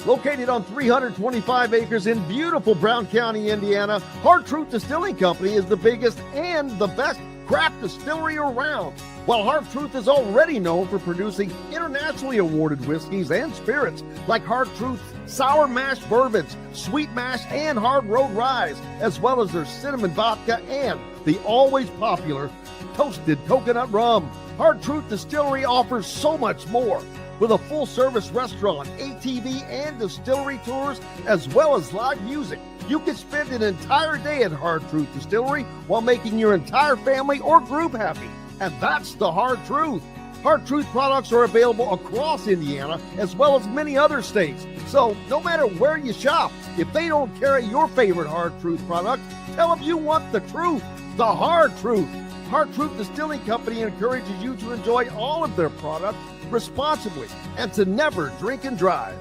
Located on 325 acres in beautiful Brown County, Indiana, Hard Truth Distilling Company is the biggest and the best craft distillery around. While Hard Truth is already known for producing internationally awarded whiskeys and spirits like Hard Truth Sour Mash Bourbons, Sweet Mash, and Hard Road Rye, as well as their cinnamon vodka and the always popular Toasted Coconut Rum. Hard Truth Distillery offers so much more. With a full-service restaurant, ATV, and distillery tours, as well as live music, you can spend an entire day at Hard Truth Distillery while making your entire family or group happy. And that's the Hard Truth. Hard Truth products are available across Indiana, as well as many other states. So no matter where you shop, if they don't carry your favorite Hard Truth product, tell them you want the truth, the Hard Truth. Hard Truth Distilling Company encourages you to enjoy all of their products responsibly and to never drink and drive.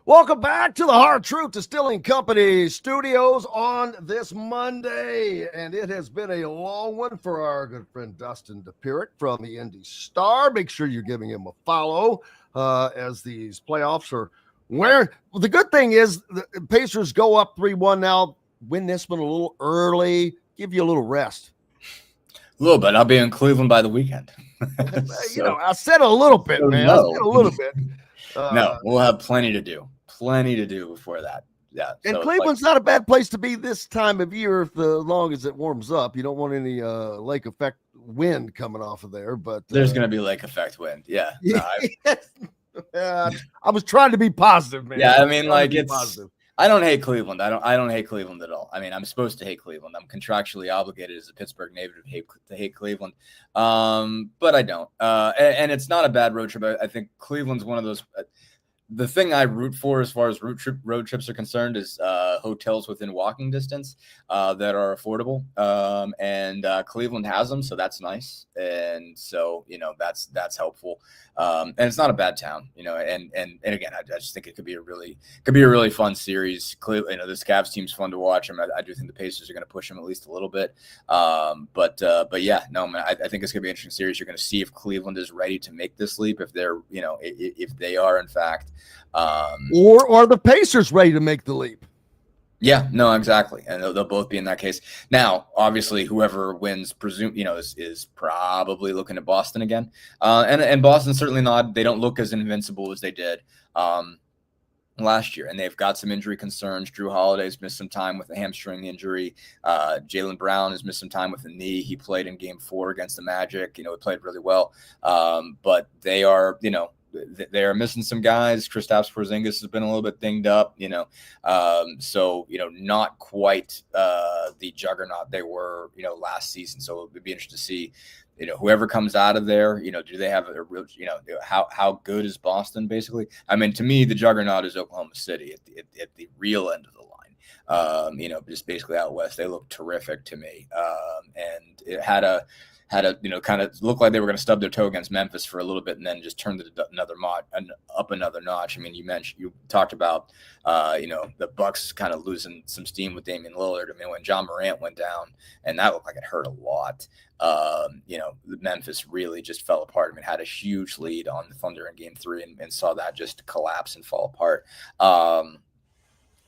Welcome back to the Hard Truth Distilling Company studios on this Monday, and it has been a long one for our good friend Dustin Dopirak from the Indy Star. Make sure you're giving him a follow as these playoffs are where. Well, the good thing is the Pacers go up 3-1 now, win this one a little early, give you a little rest. A little bit. I'll be in Cleveland by the weekend. So, I said a little bit, man. No. I said a little bit. No, we'll have plenty to do. Plenty to do before that. Yeah. And so Cleveland's not a bad place to be this time of year, as long as it warms up. You don't want any lake effect wind coming off of there, but there's going to be lake effect wind. Yeah. I was trying to be positive, man. Yeah, I mean, like it's positive. I don't hate Cleveland. I don't hate Cleveland at all. I mean, I'm supposed to hate Cleveland. I'm contractually obligated as a Pittsburgh native to hate Cleveland. But I don't. And it's not a bad road trip. I think Cleveland's one of those the thing I root for as far as road trips are concerned is hotels within walking distance that are affordable. And Cleveland has them, so that's nice. And so, that's helpful. And it's not a bad town, and again, I just think it could be a really fun series. This Cavs team's fun to watch. I do think the Pacers are going to push them at least a little bit. But yeah, no, man, I think it's going to be an interesting series. You're going to see if Cleveland is ready to make this leap, if they're, if they are in fact, or are the Pacers ready to make the leap? Yeah, no, exactly. And they'll both be in that case. Now, obviously, whoever wins, is probably looking at Boston again. And Boston certainly not. They don't look as invincible as they did last year. And they've got some injury concerns. Drew Holiday's missed some time with a hamstring injury. Jaylen Brown has missed some time with a knee. He played in Game 4 against the Magic. He played really well. But they are, they're missing some guys. Kristaps Porzingis has been a little bit dinged up, so, not quite the juggernaut they were, last season. So it'd be interesting to see, whoever comes out of there, do they have a real, how good is Boston basically? I mean, to me, the juggernaut is Oklahoma City at the real end of the line, just basically out west. They look terrific to me. And it had a kind of look like they were going to stub their toe against Memphis for a little bit and then just turned it up another notch. I mean, you talked about, the Bucks kind of losing some steam with Damian Lillard. I mean, when John Morant went down, and that looked like it hurt a lot, Memphis really just fell apart. I mean, had a huge lead on the Thunder in Game 3 and saw that just collapse and fall apart.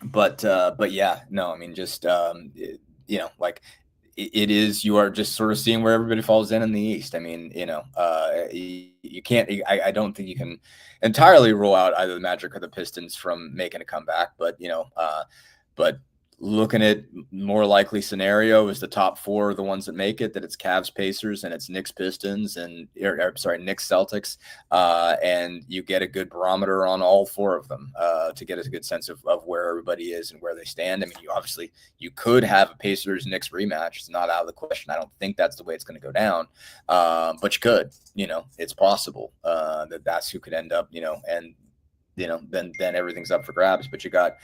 But yeah, no, I mean, just, it is, you are just sort of seeing where everybody falls in the East. I mean, you can't, I don't think you can entirely rule out either the Magic or the Pistons from making a comeback, but looking at more likely scenario is the top four are the ones that make it, that it's Cavs, Pacers, and it's Knicks, Pistons, and Knicks, Celtics. And you get a good barometer on all four of them to get a good sense of where everybody is and where they stand. I mean, you could have a Pacers Knicks rematch. It's not out of the question. I don't think that's the way it's going to go down. But you could, it's possible that's who could end up, and then everything's up for grabs. But you got,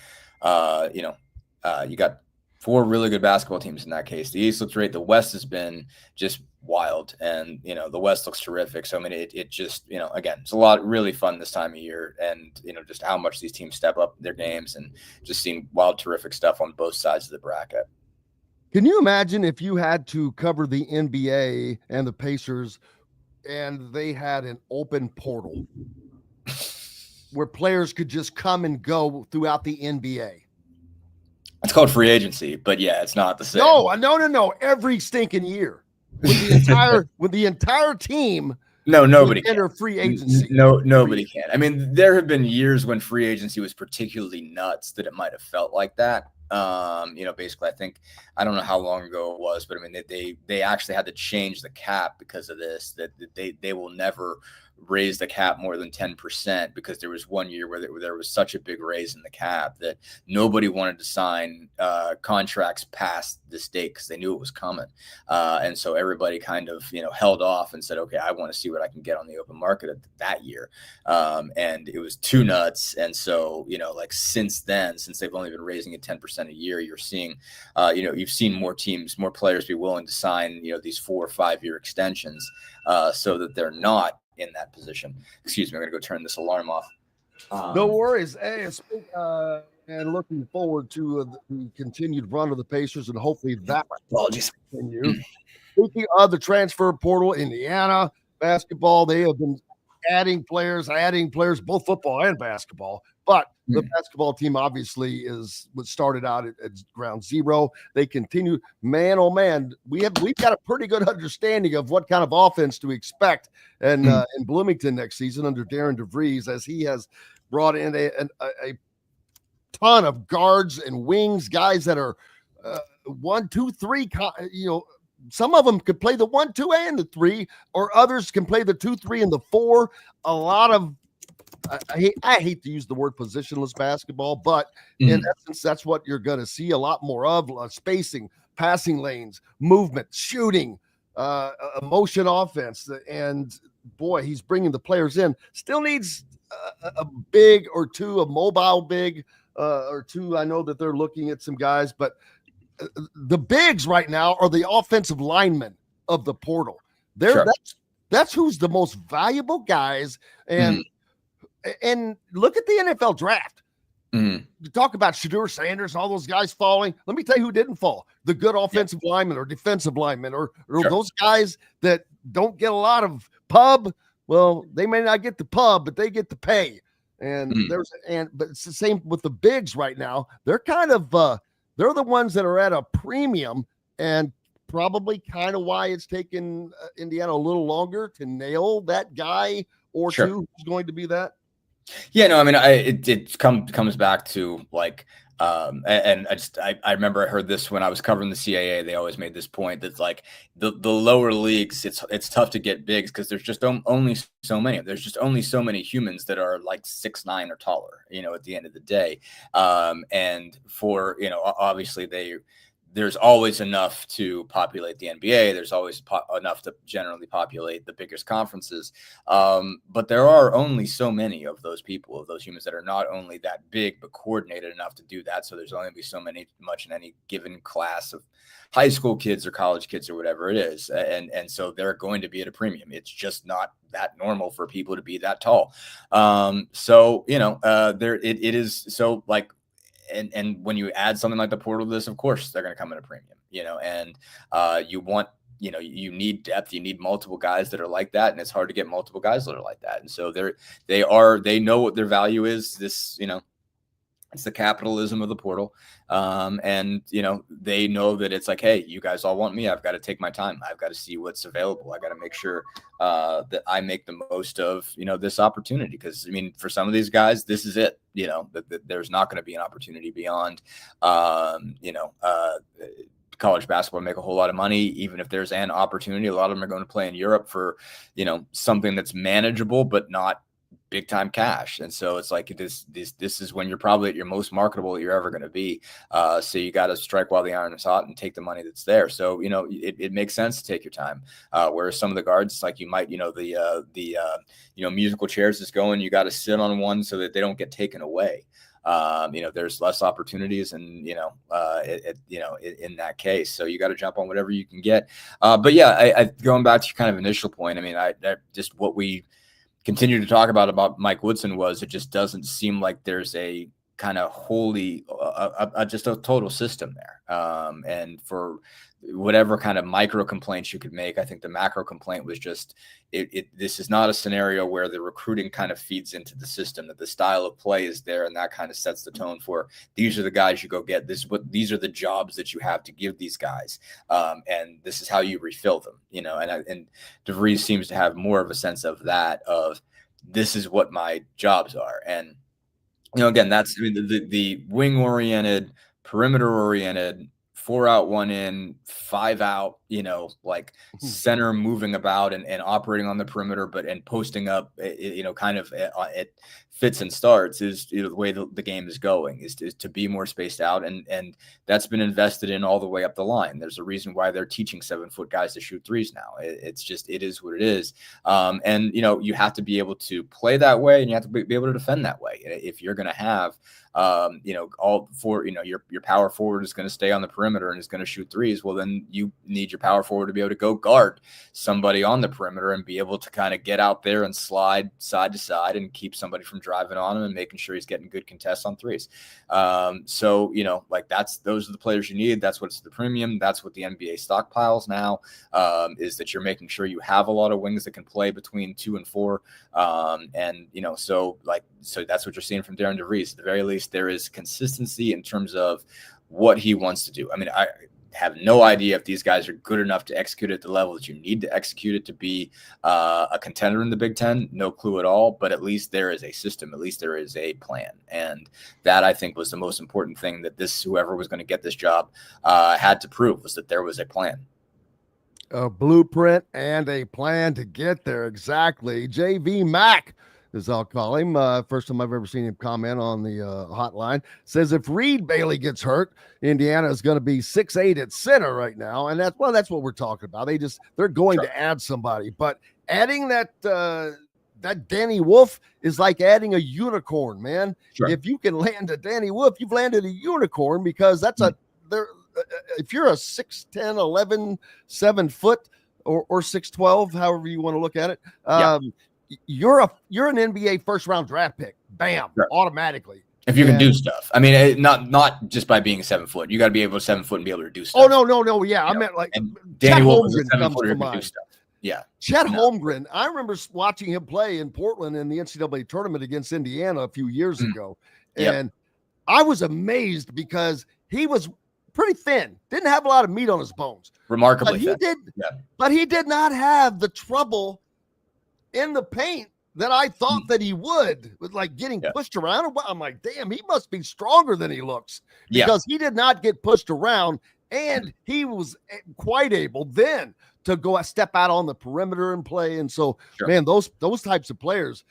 you got four really good basketball teams in that case. The East looks great. The West has been just wild, and the West looks terrific. So I mean, it just again, it's a lot really fun this time of year, and just how much these teams step up their games, and just seeing wild, terrific stuff on both sides of the bracket. Can you imagine if you had to cover the NBA and the Pacers, and they had an open portal? where players could just come and go throughout the NBA? It's called free agency, but yeah, it's not the same. No. Every stinking year, with the entire team. No, nobody enter free agency. Nobody can. I mean, there have been years when free agency was particularly nuts that it might have felt like that. Basically, I don't know how long ago it was, but I mean, they actually had to change the cap because of this. That they will never raise the cap more than 10% because there was one year where there was such a big raise in the cap that nobody wanted to sign contracts past this date because they knew it was coming. And so everybody kind of, held off and said, okay, I want to see what I can get on the open market that year. And it was too nuts. And so, since then, since they've only been raising it 10% a year, you're seeing, you've seen more teams, more players be willing to sign, these 4 or 5 year extensions so that they're not in that position. Excuse me, I'm gonna go turn this alarm off. No worries. Hey, and looking forward to the continued run of the Pacers, and hopefully that will continue. Speaking of the transfer portal, Indiana basketball, they have been adding players, both football and basketball. But the basketball team obviously was started out at ground zero. They continue, man, oh man, we've got a pretty good understanding of what kind of offense to expect in Bloomington next season under Darren DeVries, as he has brought in a ton of guards and wings, guys that are 1, 2, 3. Some of them could play the 1, 2, and the 3, or others can play the 2, 3, and the 4. A lot of I hate to use the word positionless basketball, but in essence, that's what you're going to see a lot more of: spacing, passing lanes, movement, shooting, motion offense. And boy, he's bringing the players in. Still needs a big or two, a mobile big or two. I know that they're looking at some guys, but the bigs right now are the offensive linemen of the portal. That's who's the most valuable guys. And look at the NFL draft. You talk about Shadur Sanders and all those guys falling. Let me tell you who didn't fall: the good offensive linemen or defensive linemen, or those guys that don't get a lot of pub. Well, they may not get the pub, but they get the pay. And but it's the same with the bigs right now. They're kind of they're the ones that are at a premium, and probably kind of why it's taken Indiana a little longer to nail that guy or two who's going to be that. Yeah, no, I mean, it comes back to like, and I remember I heard this when I was covering the CAA. They always made this point that like the lower leagues, it's tough to get bigs because there's just only so many. There's just only so many humans that are like 6'9" or taller. At the end of the day, and for obviously there's always enough to populate the NBA. There's always enough to generally populate the biggest conferences. But there are only so many of those people, of those humans that are not only that big, but coordinated enough to do that. So there's only be so much in any given class of high school kids or college kids or whatever it is. And so they're going to be at a premium. It's just not that normal for people to be that tall. It is so like, and when you add something like the portal to this, of course, they're going to come at a premium, and you want, you need depth, you need multiple guys that are like that. And it's hard to get multiple guys that are like that. And so they know what their value is. This, it's the capitalism of the portal. And they know that it's like, hey, you guys all want me. I've got to take my time. I've got to see what's available. I got to make sure that I make the most of, this opportunity. Because I mean, for some of these guys, this is it, that there's not going to be an opportunity beyond, college basketball, make a whole lot of money. Even if there's an opportunity, a lot of them are going to play in Europe for, something that's manageable, but not big time cash. And so it's like this is when you're probably at your most marketable that you're ever going to be. So you got to strike while the iron is hot and take the money that's there. So it makes sense to take your time. Whereas some of the guards, like you might the musical chairs is going, you got to sit on one so that they don't get taken away. There's less opportunities and in that case, so you got to jump on whatever you can get. But yeah, I going back to your kind of initial point, I mean, I just what we continue to talk about Mike Woodson was, it just doesn't seem like there's a kind of wholly just a total system there. And for whatever kind of micro complaints you could make, I think the macro complaint was just this is not a scenario where the recruiting kind of feeds into the system, that the style of play is there, and that kind of sets the tone for these are the guys you go get. These are the jobs that you have to give these guys, and this is how you refill them. And DeVries seems to have more of a sense of that, of this is what my jobs are. And again, that's the wing oriented, perimeter oriented, 4 out, 1 in, 5 out, like center moving about and operating on the perimeter, and posting up, kind of it fits and starts is the way the game is going, is to be more spaced out. And that's been invested in all the way up the line. There's a reason why they're teaching 7-foot guys to shoot threes now. It is what it is. And, you have to be able to play that way, and you have to be able to defend that way. If you're going to have, all four, your power forward is going to stay on the perimeter and is going to shoot threes, well, then you need your power forward to be able to go guard somebody on the perimeter and be able to kind of get out there and slide side to side and keep somebody from driving on him and making sure he's getting good contests on threes. So, those are the players you need. That's what's the premium. That's what the NBA stockpiles now, is that you're making sure you have a lot of wings that can play between 2 and 4. So that's what you're seeing from Darren DeVries. At the very least, there is consistency in terms of what he wants to do. I mean, I have no idea if these guys are good enough to execute at the level that you need to execute it to be a contender in the Big Ten. No clue at all, but at least there is a system. At least there is a plan. And that, I think, was the most important thing that whoever was going to get this job had to prove, was that there was a plan. A blueprint and a plan to get there. Exactly. JV Mack, as I'll call him. First time I've ever seen him comment on the hotline. Says if Reed Bailey gets hurt, Indiana is going to be 6'8" at center right now. And that's what we're talking about. They're going to add somebody, but adding that Danny Wolf is like adding a unicorn, man. Sure. If you can land a Danny Wolf, you've landed a unicorn, because that's if you're a 6'10", 11, 7 foot or 6'12", however you want to look at it, you're an NBA first round draft pick. Bam, sure. Automatically. If you can do stuff. I mean, not just by being 7 foot. You got to be able to 7 foot and be able to do stuff. Oh, no. Yeah, I meant like Danny Wolf is a 7 footer who can do stuff. Yeah. Chet Holmgren, I remember watching him play in Portland in the NCAA tournament against Indiana a few years ago. And I was amazed because he was pretty thin, didn't have a lot of meat on his bones. Remarkably thin. But he did not have the trouble in the paint that I thought that he would, with like getting pushed around. I'm like, damn, he must be stronger than he looks, because he did not get pushed around, and he was quite able then to go step out on the perimeter and play. And so, man, those types of players,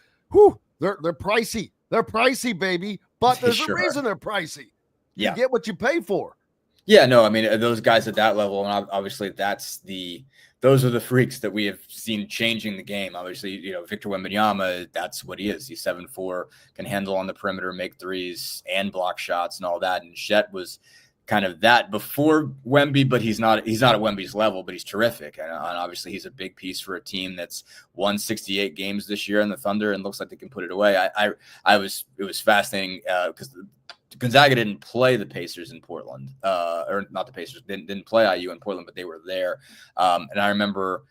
they're pricey. They're pricey, baby. But there's a reason they're pricey. You get what you pay for. Yeah, no, I mean, those guys at that level, and obviously those are the freaks that we have seen changing the game. Obviously, Victor Wembanyama, that's what he is. He's 7'4", can handle on the perimeter, make threes and block shots and all that. And Chet was kind of that before Wemby, but he's not at Wemby's level, but he's terrific. And obviously he's a big piece for a team that's won 68 games this year in the Thunder and looks like they can put it away. It was fascinating because Gonzaga didn't play the Pacers in Portland, or not the Pacers, didn't play IU in Portland, but they were there. And I remember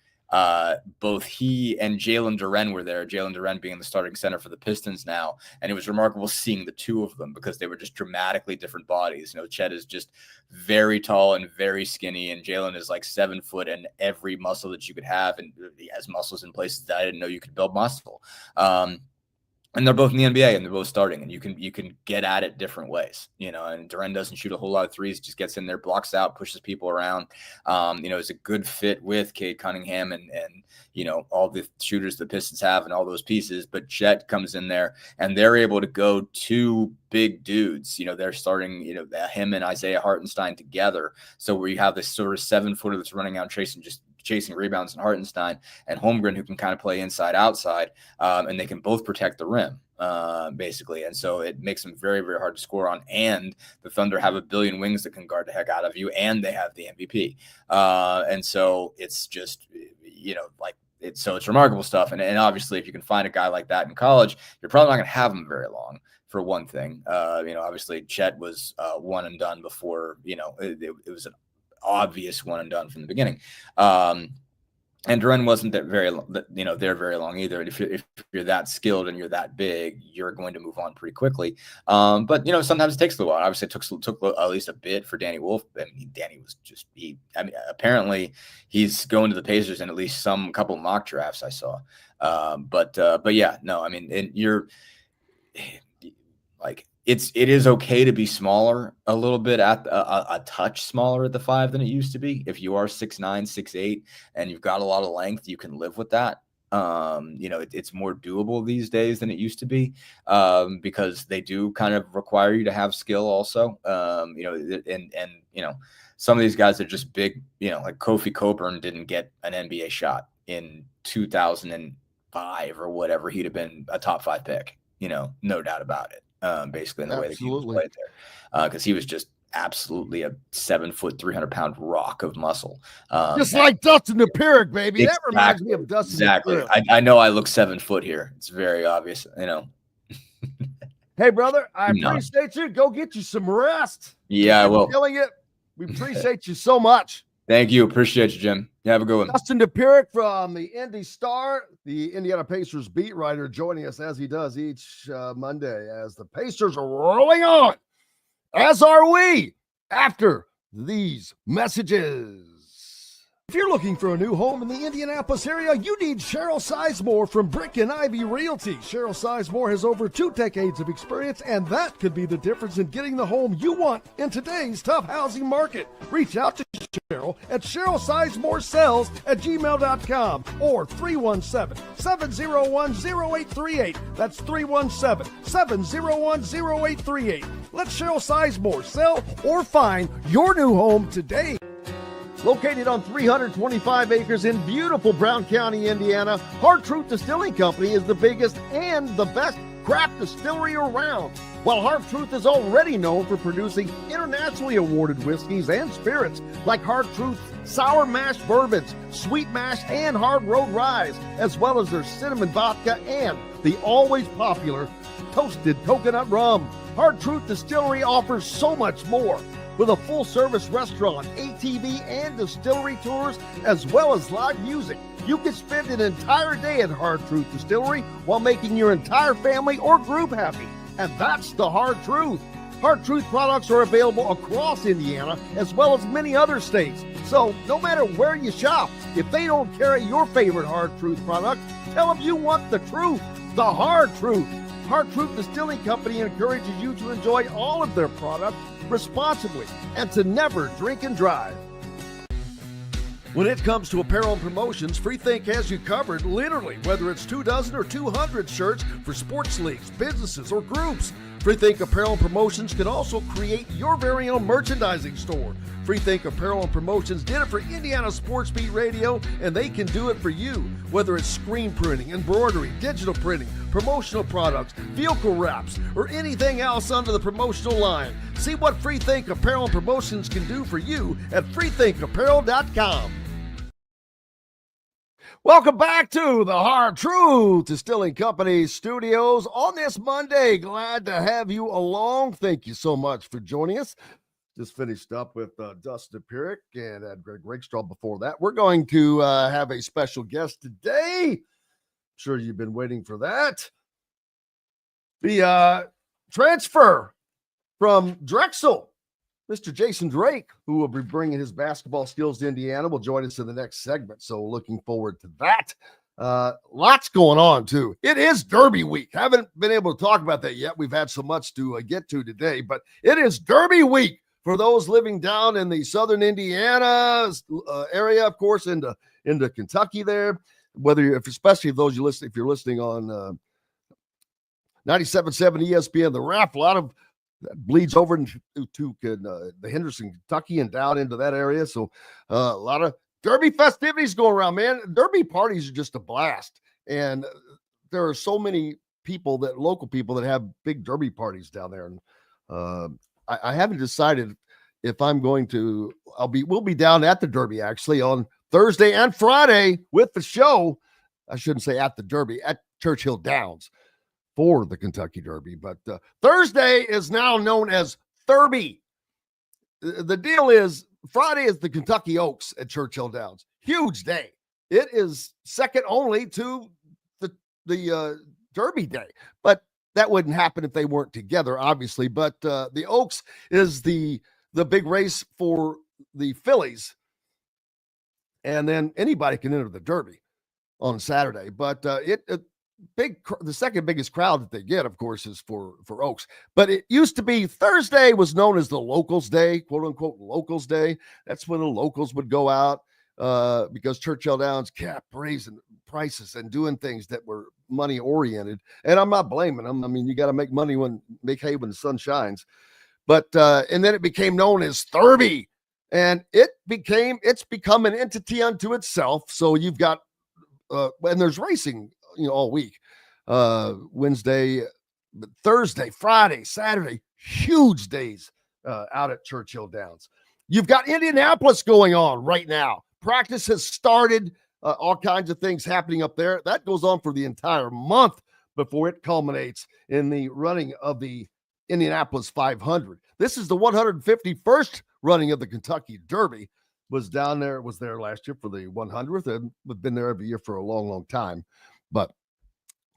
both he and Jalen Duren were there, Jalen Duren being the starting center for the Pistons now. And it was remarkable seeing the two of them because they were just dramatically different bodies. Chet is just very tall and very skinny, and Jalen is like 7 foot and every muscle that you could have. And he has muscles in places that I didn't know you could build muscle. And they're both in the NBA and they're both starting, and you can get at it different ways, and Duren doesn't shoot a whole lot of threes, just gets in there, blocks out, pushes people around. Is a good fit with Cade Cunningham and all the shooters the Pistons have and all those pieces. But Chet comes in there and they're able to go two big dudes. They're starting, him and Isaiah Hartenstein together. So where you have this sort of 7 footer that's running out chasing rebounds in Hartenstein, and Holmgren, who can kind of play inside outside, and they can both protect the rim basically. And so it makes them very, very hard to score on. And the Thunder have a billion wings that can guard the heck out of you, and they have the MVP. And so it's just, it's remarkable stuff. And obviously if you can find a guy like that in college, you're probably not going to have him very long, for one thing. Obviously Chet was one and done before, it was an obvious one and done from the beginning. And Duran wasn't there very long either. And if you're that skilled and you're that big, you're going to move on pretty quickly. But sometimes it takes a little while. Obviously, it took at least a bit for Danny Wolf. I mean, Danny was apparently he's going to the Pacers in at least some couple mock drafts I saw. But yeah, no, I mean, and you're like. It is okay to be smaller a little bit at a touch smaller at the 5 than it used to be. If you are 6'9", 6'8", and you've got a lot of length, you can live with that. It's more doable these days than it used to be because they do kind of require you to have skill also. Some of these guys are just big, like Kofi Coburn didn't get an NBA shot in 2005 or whatever. He'd have been a top 5 pick, no doubt about it. Basically in the way that he was played there, because he was just absolutely a 7 foot, 300-pound rock of muscle, just like Dustin Dopirak, baby. That reminds me of Dustin. Exactly. I know I look 7 foot here. It's very obvious, Hey, brother, I appreciate you. Go get you some rest. Yeah, well, killing it. We appreciate you so much. Thank you. Appreciate you, Jim. You have a good one. Dustin Dopirak from the Indy Star, the Indiana Pacers beat writer, joining us as he does each Monday as the Pacers are rolling on, as are we, after these messages. If you're looking for a new home in the Indianapolis area, you need Cheryl Sizemore from Brick and Ivy Realty. Cheryl Sizemore has over 2 decades of experience, and that could be the difference in getting the home you want in today's tough housing market. Reach out to Cheryl at CherylSizemore@gmail.com or 317-701-0838. That's 317-701-0838. Let Cheryl Sizemore sell or find your new home today. Located on 325 acres in beautiful Brown County, Indiana, Hard Truth Distilling Company is the biggest and the best craft distillery around. While Hard Truth is already known for producing internationally awarded whiskeys and spirits like Hard Truth Sour Mash Bourbons, Sweet Mash, and Hard Road Rye, as well as their cinnamon vodka and the always popular Toasted Coconut Rum. Hard Truth Distillery offers so much more. With a full-service restaurant, ATV, and distillery tours, as well as live music, you can spend an entire day at Hard Truth Distillery while making your entire family or group happy. And that's the Hard Truth. Hard Truth products are available across Indiana, as well as many other states. So, no matter where you shop, if they don't carry your favorite Hard Truth product, tell them you want the truth, the Hard Truth. Hard Truth Distilling Company encourages you to enjoy all of their products responsibly and to never drink and drive. When it comes to apparel and promotions, Freethink has you covered, literally, whether it's 24 or 200 shirts for sports leagues, businesses, or groups. Freethink Apparel and Promotions can also create your very own merchandising store. Freethink Apparel and Promotions did it for Indiana Sports Beat Radio, and they can do it for you. Whether it's screen printing, embroidery, digital printing, promotional products, vehicle wraps, or anything else under the promotional line. See what Freethink Apparel and Promotions can do for you at freethinkapparel.com. Welcome back to the Hard Truth Distilling Company studios on this Monday. Glad to have you along. Thank you so much for joining us. Just finished up with Dustin Dopirak and had Greg Rakestraw before that. We're going to have a special guest today. I'm sure you've been waiting for that. The transfer from Drexel, Mr. Jason Drake, who will be bringing his basketball skills to Indiana, will join us in the next segment. So looking forward to that. Lots going on, too. It is Derby week. Haven't been able to talk about that yet. We've had so much to get to today, but it is Derby week for those living down in the southern Indiana area, of course, into Kentucky there. Especially those if you're listening on 97.7 ESPN, the Rap, a lot of that bleeds over into the Henderson, Kentucky, and down into that area. So a lot of Derby festivities going around, man. Derby parties are just a blast. And there are so many local people that have big Derby parties down there. And I haven't decided if I'm going to, we'll be down at the Derby actually on Thursday and Friday with the show. I shouldn't say at the Derby, at Churchill Downs. for the Kentucky Derby. But Thursday is now known as Thurby. The deal is Friday is the Kentucky Oaks at Churchill Downs. Huge day. It is second only to the Derby day. But that wouldn't happen if they weren't together, obviously. But the Oaks is the big race for the fillies. And then anybody can enter the Derby on Saturday. But the second biggest crowd that they get, of course, is for Oaks. But it used to be Thursday was known as the Locals Day, quote unquote Locals Day. That's when the locals would go out because Churchill Downs kept raising prices and doing things that were money oriented. And I'm not blaming them. I mean, you got to make money make hay when the sun shines. But and then it became known as Thurby, and it's become an entity unto itself. So you've got and there's racing, all week, Wednesday, Thursday, Friday, Saturday, huge days out at Churchill Downs. You've got Indianapolis going on right now. Practice has started, all kinds of things happening up there. That goes on for the entire month before it culminates in the running of the Indianapolis 500. This is the 151st running of the Kentucky Derby. Was there last year for the 100th, and we've been there every year for a long, long time. But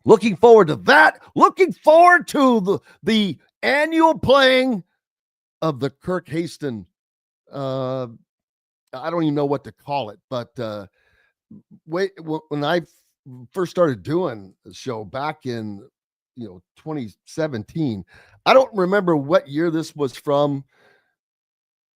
looking forward to that. Looking forward to the annual playing of the Kirk Haston. I don't even know what to call it, but when I first started doing the show back in 2017, I don't remember what year this was from,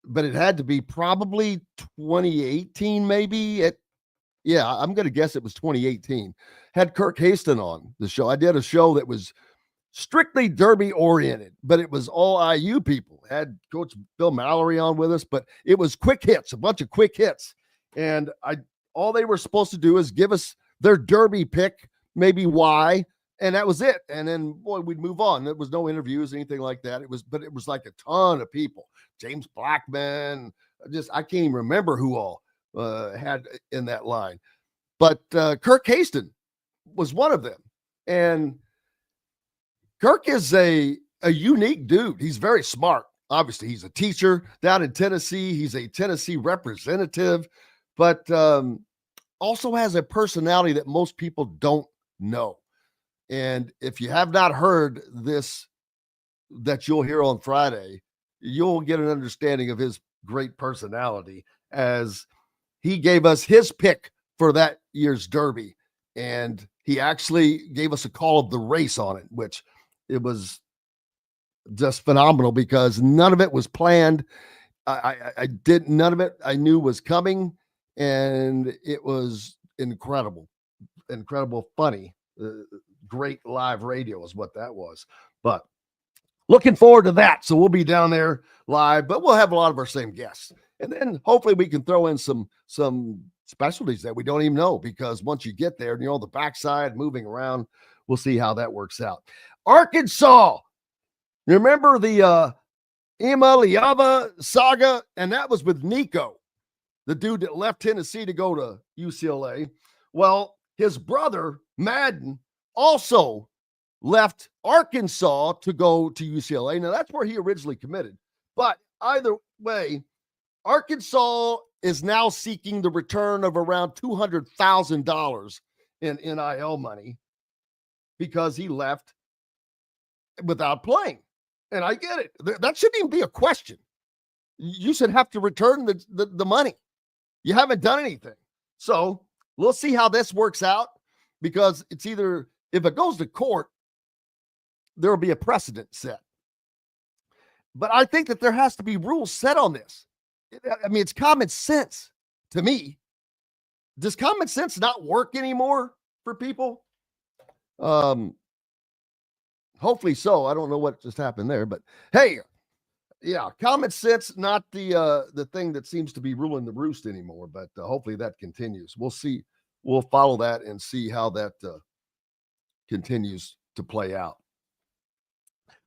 but it had to be probably 2018, maybe. I'm going to guess it was 2018. Had Kirk Haston on the show. I did a show that was strictly Derby oriented, but it was all IU people. Had Coach Bill Mallory on with us, but it was quick hits, a bunch of quick hits. And all they were supposed to do is give us their Derby pick, maybe why, and that was it. And then, boy, we'd move on. There was no interviews, anything like that. It was like a ton of people. James Blackman, I can't even remember who all had in that line. But Kirk Haston was one of them. And Kirk is a unique dude. He's very smart. Obviously, he's a teacher down in Tennessee. He's a Tennessee representative, but also has a personality that most people don't know. And if you have not heard this that you'll hear on Friday, you'll get an understanding of his great personality as he gave us his pick for that year's Derby. And he actually gave us a call of the race on it, which it was just phenomenal because none of it was planned. None of it I knew was coming, and it was incredible, funny, great live radio is what that was. But looking forward to that. So we'll be down there live, but we'll have a lot of our same guests. And then hopefully we can throw in some specialties that we don't even know, because once you get there, the backside moving around, we'll see how that works out. Arkansas. You remember the Ema Liava saga? And that was with Nico, the dude that left Tennessee to go to UCLA. Well, his brother, Madden, also left Arkansas to go to UCLA. Now, that's where he originally committed. But either way, Arkansas is now seeking the return of around $200,000 in NIL money because he left without playing. And I get it. That shouldn't even be a question. You should have to return the money. You haven't done anything. So we'll see how this works out, because it's either, if it goes to court, there will be a precedent set. But I think that there has to be rules set on this. I mean, it's common sense to me. Does common sense not work anymore for people? Hopefully so. I don't know what just happened there, but hey, yeah, common sense, not the thing that seems to be ruling the roost anymore, but hopefully that continues. We'll see. We'll follow that and see how that continues to play out.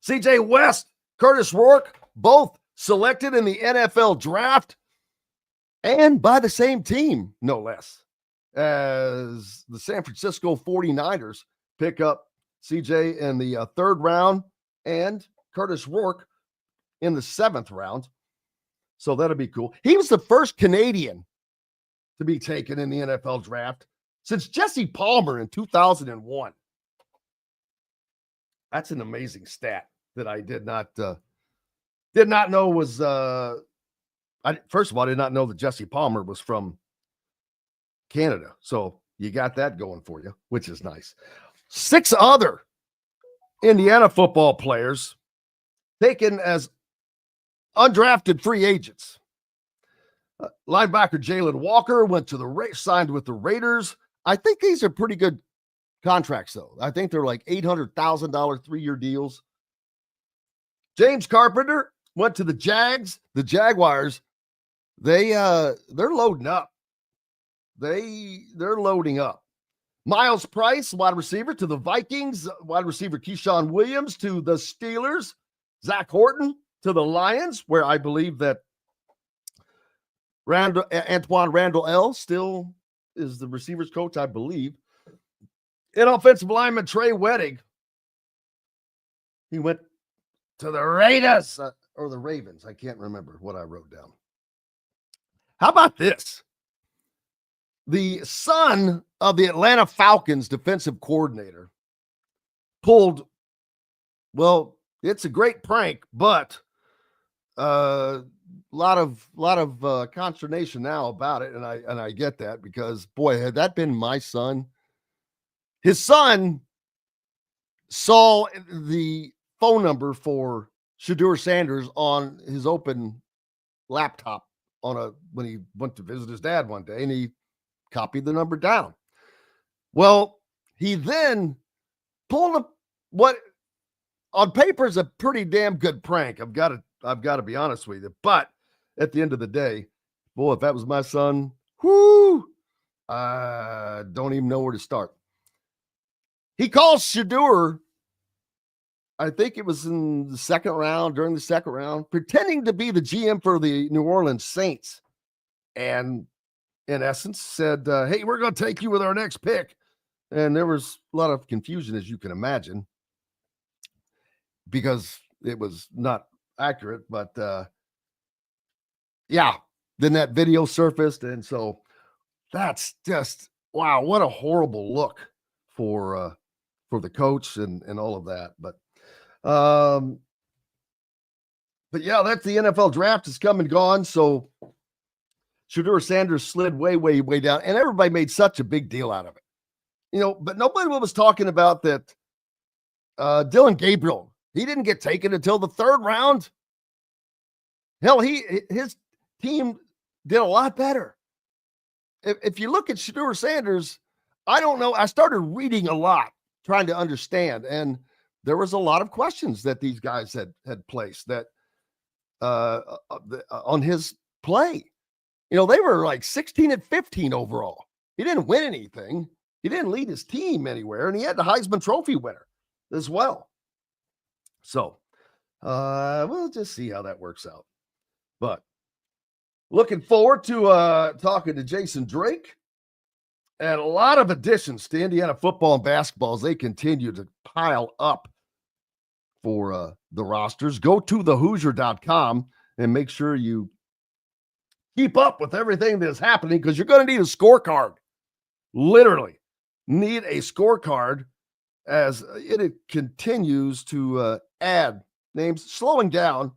CJ West, Curtis Rourke, both selected in the NFL draft, and by the same team, no less, as the San Francisco 49ers pick up CJ in the 3rd round, and Curtis Rourke in the 7th round. So that'll be cool. He was the first Canadian to be taken in the NFL draft since Jesse Palmer in 2001. That's an amazing stat that I did not know was. First of all, I did not know that Jesse Palmer was from Canada. So you got that going for you, which is nice. 6 other Indiana football players taken as undrafted free agents. Linebacker Jalen Walker went to the signed with the Raiders. I think these are pretty good contracts, though. I think they're like $800,000 3-year deals. James Carpenter went to the Jags. The Jaguars, they're loading up. They're loading up. Miles Price, wide receiver, to the Vikings. Wide receiver Keyshawn Williams to the Steelers. Zach Horton to the Lions, where I believe that Antoine Randall L. still is the receivers coach, I believe. And offensive lineman Trey Wettig, he went to the Raiders or the Ravens. I can't remember what I wrote down. How about this? The son of the Atlanta Falcons defensive coordinator pulled, well, it's a great prank, but a lot of consternation now about it, and I get that, because boy, had that been my son. His son saw the phone number for Shedeur Sanders on his open laptop when he went to visit his dad one day, and he copied the number down. Well, he then pulled up what on paper is a pretty damn good prank. I've got to be honest with you. But at the end of the day, boy, if that was my son, I don't even know where to start. He calls Shedeur, I think it was in the 2nd round, during the 2nd round, pretending to be the GM for the New Orleans Saints. And in essence said, hey, we're going to take you with our next pick. And there was a lot of confusion, as you can imagine, because it was not accurate. But yeah, then that video surfaced. And so that's just, wow, what a horrible look for the coach and all of that. But yeah, that's the NFL draft is come and gone. So Shedeur Sanders slid way, way, way down, and everybody made such a big deal out of it. But nobody was talking about that Dylan Gabriel, he didn't get taken until the 3rd round. Hell, his team did a lot better. If you look at Shedeur Sanders, I don't know. I started reading a lot, trying to understand, and there was a lot of questions that these guys had placed that on his play. They were like 16-15 overall. He didn't win anything. He didn't lead his team anywhere, and he had the Heisman Trophy winner as well. So we'll just see how that works out. But looking forward to talking to Jason Drake, and a lot of additions to Indiana football and basketball as they continue to pile up for the rosters. Go to thehoosier.com and make sure you keep up with everything that's happening, because you're going to need a scorecard. Literally need a scorecard as it continues to add names, slowing down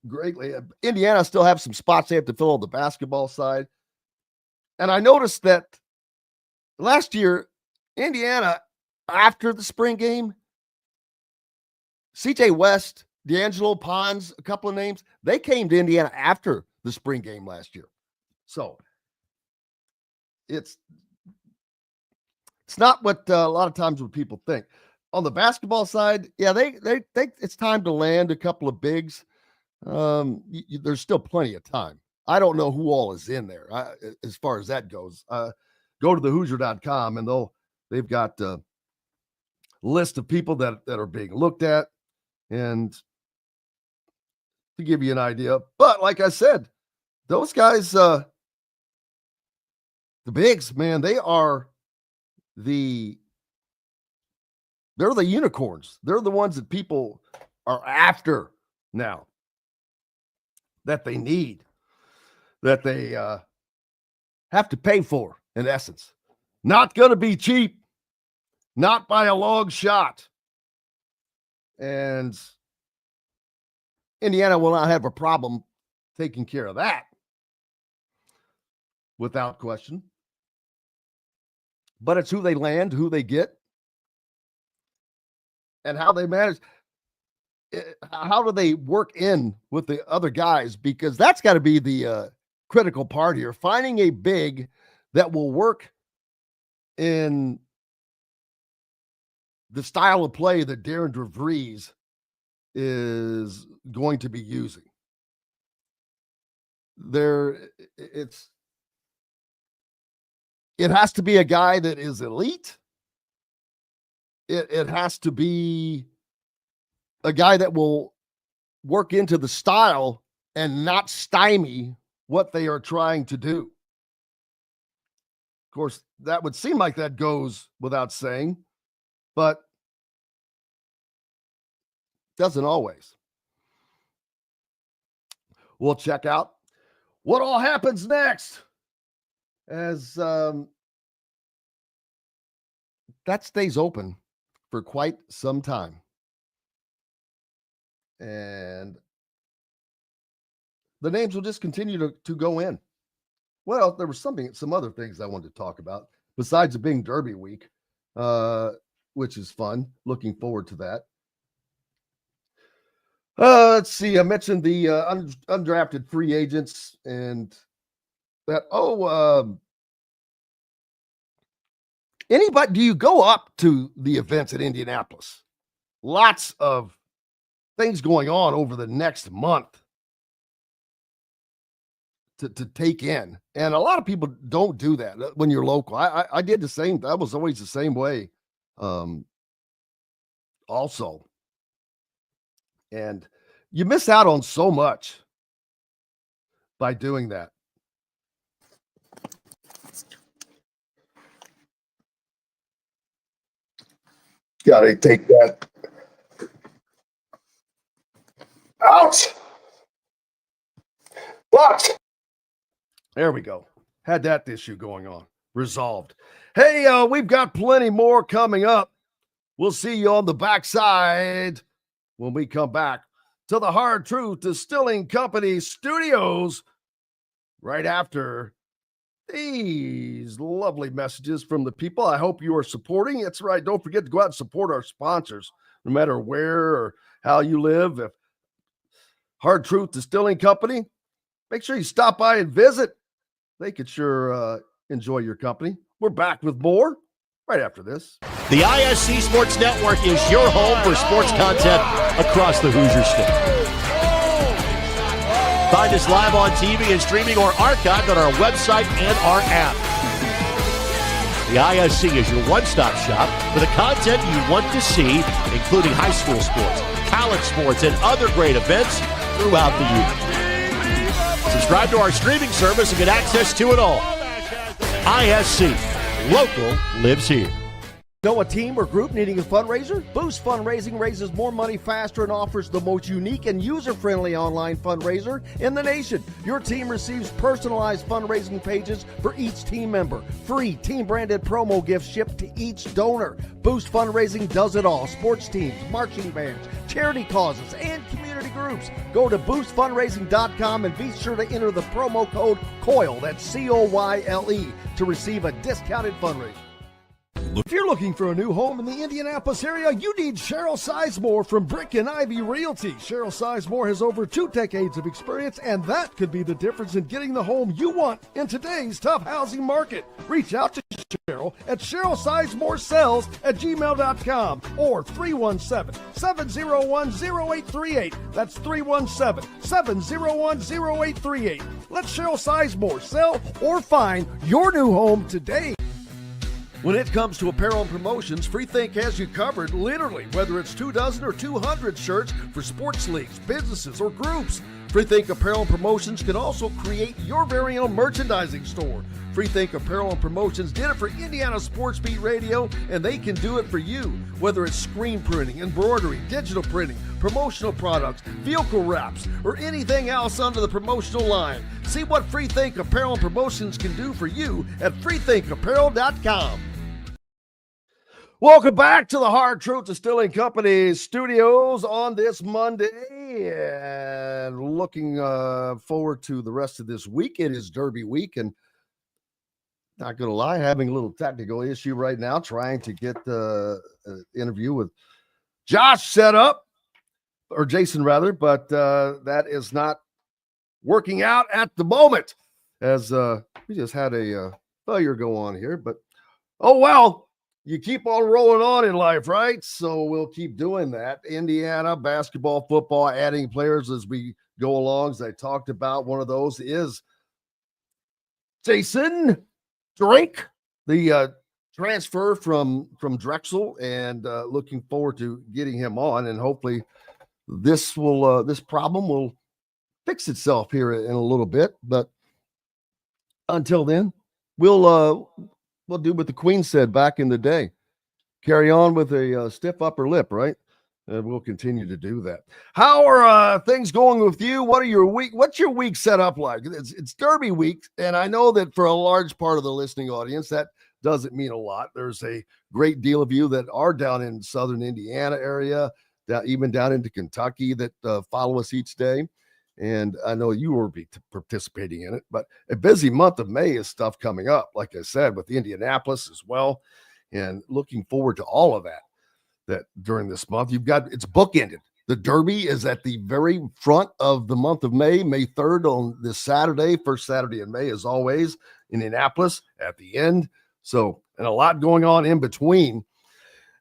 greatly. Indiana still have some spots they have to fill on the basketball side. And I noticed that last year, Indiana, after the spring game, CJ West, D'Angelo Pons, a couple of names, they came to Indiana after the spring game last year. So it's not what a lot of times what people think. On the basketball side, yeah, they think it's time to land a couple of bigs. There's still plenty of time. I don't know who all is in there as far as that goes. Go to thehoosier.com, and they've got a list of people that are being looked at, and to give you an idea. But like I said, those guys, the bigs, man, they are the They're the unicorns. They're the ones that people are after now, that they need, that they have to pay for, in essence. Not going to be cheap, not by a long shot. And Indiana will not have a problem taking care of that, without question. But it's who they land, who they get, and how they manage. How do they work in with the other guys? Because that's got to be the critical part here. Finding a big that will work in the style of play that Darren DeVries is going to be using. It has to be a guy that is elite. It has to be a guy that will work into the style and not stymie what they are trying to do. Of course, that would seem like that goes without saying, but doesn't always. We'll check out what all happens next as that stays open for quite some time. And the names will just continue to go in. Well, there was some other things I wanted to talk about besides it being Derby week, which is fun. Looking forward to that. Let's see. I mentioned the undrafted free agents and that. Anybody, do you go up to the events at Indianapolis? Lots of things going on over the next month to take in. And a lot of people don't do that when you're local. I did the same. I was always the same way. Also. And you miss out on so much by doing that. Gotta take that out. But there we go. Had that issue going on. Resolved. Hey, we've got plenty more coming up. We'll see you on the backside when we come back to the Hard Truth Distilling Company studios right after these lovely messages from the people. I hope you are supporting. That's right. Don't forget to go out and support our sponsors, no matter where or how you live. If Hard Truth Distilling Company, make sure you stop by and visit. They could sure enjoy your company. We're back with more right after this. The ISC Sports Network is your home for sports content across the Hoosier State. Find us live on TV and streaming or archived on our website and our app. The ISC is your one-stop shop for the content you want to see, including high school sports, college sports, and other great events throughout the year. Subscribe to our streaming service and get access to it all. ISC. Local lives here. Know a team or group needing a fundraiser? Boost Fundraising raises more money faster and offers the most unique and user-friendly online fundraiser in the nation. Your team receives personalized fundraising pages for each team member. Free team-branded promo gifts shipped to each donor. Boost Fundraising does it all. Sports teams, marching bands, charity causes, and community groups. Go to boostfundraising.com and be sure to enter the promo code COYLE, that's COYLE, to receive a discounted fundraiser. If you're looking for a new home in the Indianapolis area, you need Cheryl Sizemore from Brick and Ivy Realty. Cheryl Sizemore has over 2 decades of experience, and that could be the difference in getting the home you want in today's tough housing market. Reach out to Cheryl at CherylSizemore@gmail.com or 317-701-0838. That's 317-701-0838. Let Cheryl Sizemore sell or find your new home today. When it comes to apparel and promotions, Freethink has you covered, literally, whether it's 24 or 200 shirts for sports leagues, businesses, or groups. Freethink Apparel and Promotions can also create your very own merchandising store. Freethink Apparel and Promotions did it for Indiana Sports Beat Radio, and they can do it for you. Whether it's screen printing, embroidery, digital printing, promotional products, vehicle wraps, or anything else under the promotional line. See what Freethink Apparel and Promotions can do for you at freethinkapparel.com. Welcome back to the Hard Truth Distilling Company studios on this Monday, and looking forward to the rest of this week. It is Derby week, and not going to lie, having a little technical issue right now, trying to get the interview with Josh set up, or Jason rather, but that is not working out at the moment, as we just had a failure go on here. But oh well, you keep on rolling on in life, right? So we'll keep doing that. Indiana basketball, football, adding players as we go along. As I talked about, one of those is Jason Drake, the transfer from Drexel, and looking forward to getting him on. And hopefully this problem will fix itself here in a little bit. But until then, we'll do what the Queen said back in the day. Carry on with a stiff upper lip, right? And we'll continue to do that. How are things going with you? What's your week set up like? It's Derby week, and I know that for a large part of the listening audience, that doesn't mean a lot. There's a great deal of you that are down in southern Indiana area, even down into Kentucky, that follow us each day. And I know you will be participating in it, but a busy month of May is stuff coming up, like I said, with Indianapolis as well. And looking forward to all of that during this month. It's bookended. The Derby is at the very front of the month of May 3rd on this Saturday, first Saturday in May, as always, Indianapolis at the end. So, and a lot going on in between,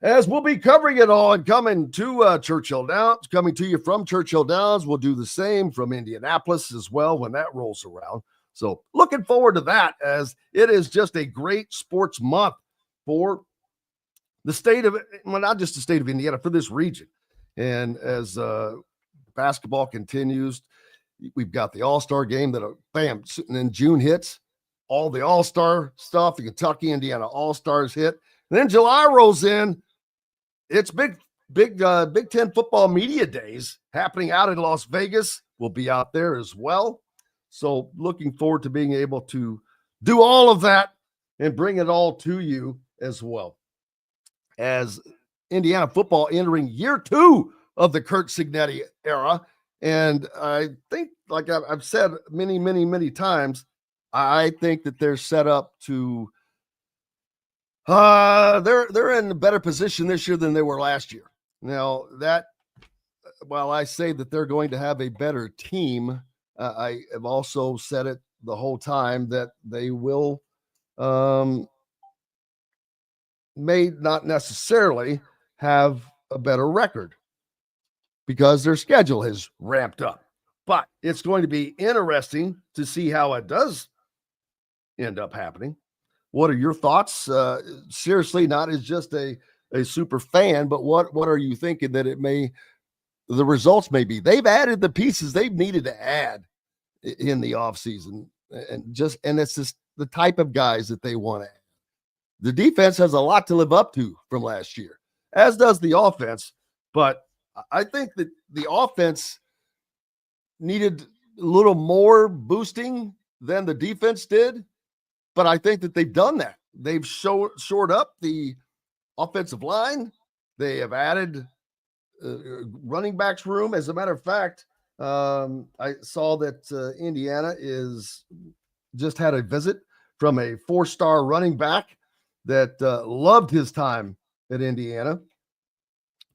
as we'll be covering it all and coming to Churchill Downs, coming to you from Churchill Downs. We'll do the same from Indianapolis as well when that rolls around. So looking forward to that, as it is just a great sports month for the state of, well, not just the state of Indiana, for this region. And as basketball continues, we've got the All-Star game that, bam, and then June hits, all the All-Star stuff, the Kentucky, Indiana All-Stars hit. And then July rolls in. It's Big Ten football media days happening out in Las Vegas. We'll be out there as well. So looking forward to being able to do all of that and bring it all to you as well. As Indiana football entering year 2 of the Kurt Cignetti era. And I think, like I've said many, many, many times, I think that they're set up to they're in a better position this year than they were last year. Now, that while I say that they're going to have a better team, I have also said it the whole time that they will may not necessarily have a better record because their schedule has ramped up. But it's going to be interesting to see how it does end up happening. What are your thoughts? Seriously, not as just a super fan, but what are you thinking that the results may be? They've added the pieces they've needed to add in the offseason, and it's just the type of guys that they want to add. The defense has a lot to live up to from last year, as does the offense. But I think that the offense needed a little more boosting than the defense did. But I think that they've done that. They've shored up the offensive line. They have added running backs room. As a matter of fact, I saw that Indiana just had a visit from a 4-star running back that loved his time at Indiana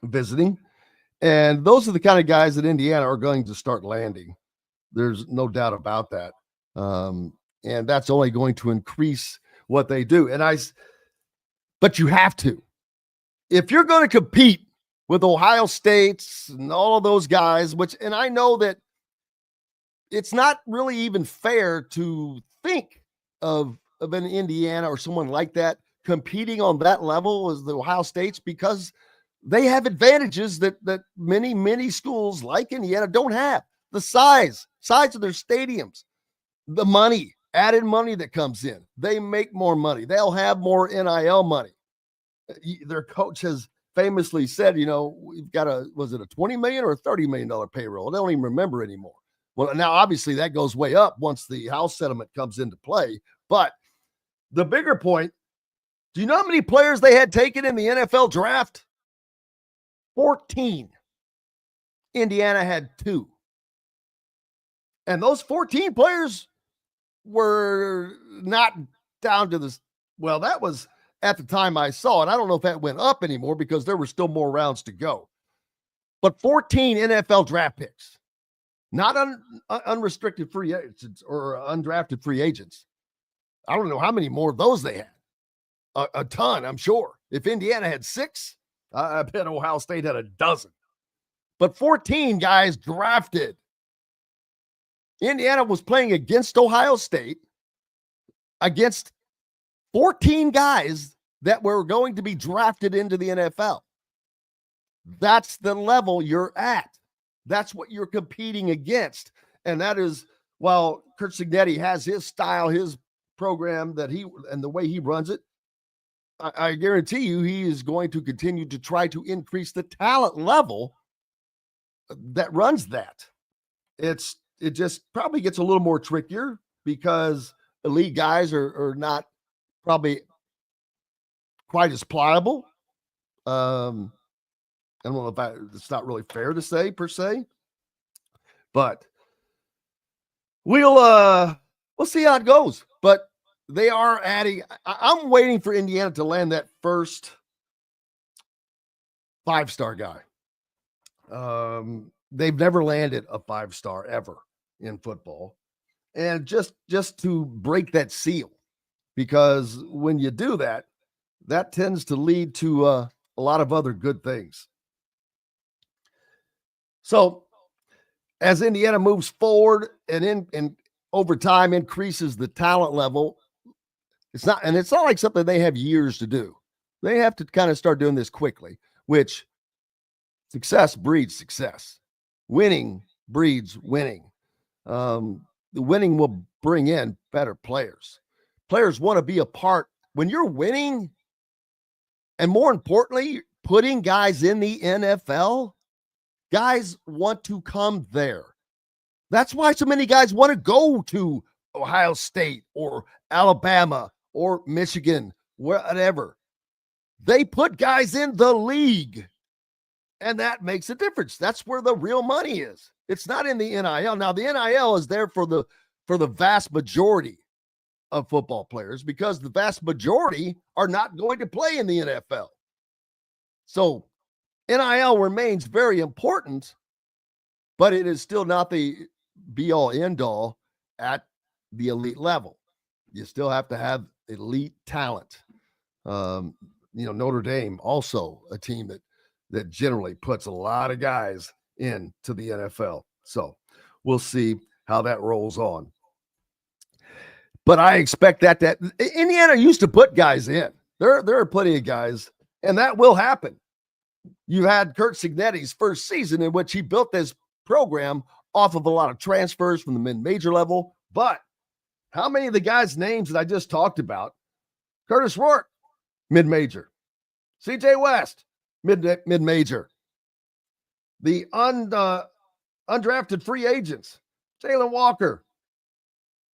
visiting. And those are the kind of guys that Indiana are going to start landing. There's no doubt about that. And that's only going to increase what they do. But you have to. If you're going to compete with Ohio State and all of those guys, and I know that it's not really even fair to think of an Indiana or someone like that competing on that level as the Ohio States, because they have advantages that many, many schools like Indiana don't have. the size of their stadiums, the money, added money that comes in. They make more money. They'll have more NIL money. Their coach has famously said, we've got was it a $20 million or a $30 million payroll? I don't even remember anymore. Well, now obviously that goes way up once the House settlement comes into play. But the bigger point, do you know how many players they had taken in the NFL draft? 14. Indiana had 2. And those 14 players were not down to this. Well, that was at the time I saw it. I don't know if that went up anymore because there were still more rounds to go. But 14 NFL draft picks, not unrestricted free agents or undrafted free agents. I don't know how many more of those they had. A ton, I'm sure. If Indiana had 6, I bet Ohio State had a dozen. But 14 guys drafted. Indiana was playing against Ohio State, against 14 guys that were going to be drafted into the NFL. That's the level you're at. That's what you're competing against. And that is, while Kurt Cignetti has his style, his program and the way he runs it, I guarantee you he is going to continue to try to increase the talent level that runs that. It just probably gets a little more trickier because elite guys are not probably quite as pliable. I don't know if it's not really fair to say per se, but we'll see how it goes. But they are adding. I'm waiting for Indiana to land that first 5-star guy. They've never landed a 5-star ever in football, and just to break that seal, because when you do that, that tends to lead to a lot of other good things. So as Indiana moves forward and over time increases the talent level, it's not like something they have years to do. They have to kind of start doing this quickly, which success breeds success. Winning breeds winning. The winning will bring in better players. Players want to be a part when you're winning, and more importantly, putting guys in the NFL. Guys want to come there. That's why so many guys want to go to Ohio State or Alabama or Michigan, whatever. They put guys in the league, and that makes a difference. That's where the real money is. It's not in the NIL. Now, the NIL is there for the vast majority of football players because the vast majority are not going to play in the NFL. So NIL remains very important, but it is still not the be-all, end-all at the elite level. You still have to have elite talent. Notre Dame, also a team that generally puts a lot of guys into the NFL. So we'll see how that rolls on. But I expect that Indiana used to put guys in. There are plenty of guys, and that will happen. You had Kurt Cignetti's first season in which he built this program off of a lot of transfers from the mid-major level. But how many of the guys' names that I just talked about? Curtis Rourke, mid-major. CJ West, mid-major. The undrafted free agents, Jalen Walker,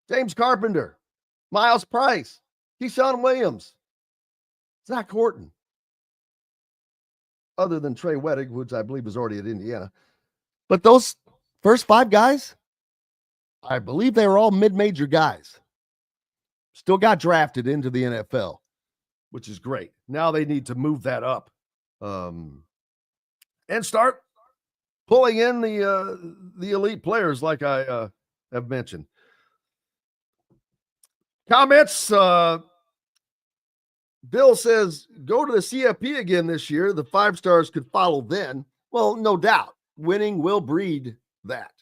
James Carpenter, Miles Price, Keyshawn Williams, Zach Horton. Other than Trey Wettig, which I believe is already at Indiana. But those first 5 guys, I believe they were all mid-major guys. Still got drafted into the NFL, which is great. Now they need to move that up and start pulling in the elite players like I have mentioned. Comments. Bill says, go to the CFP again this year. The 5 stars could follow then. Well, no doubt. Winning will breed that.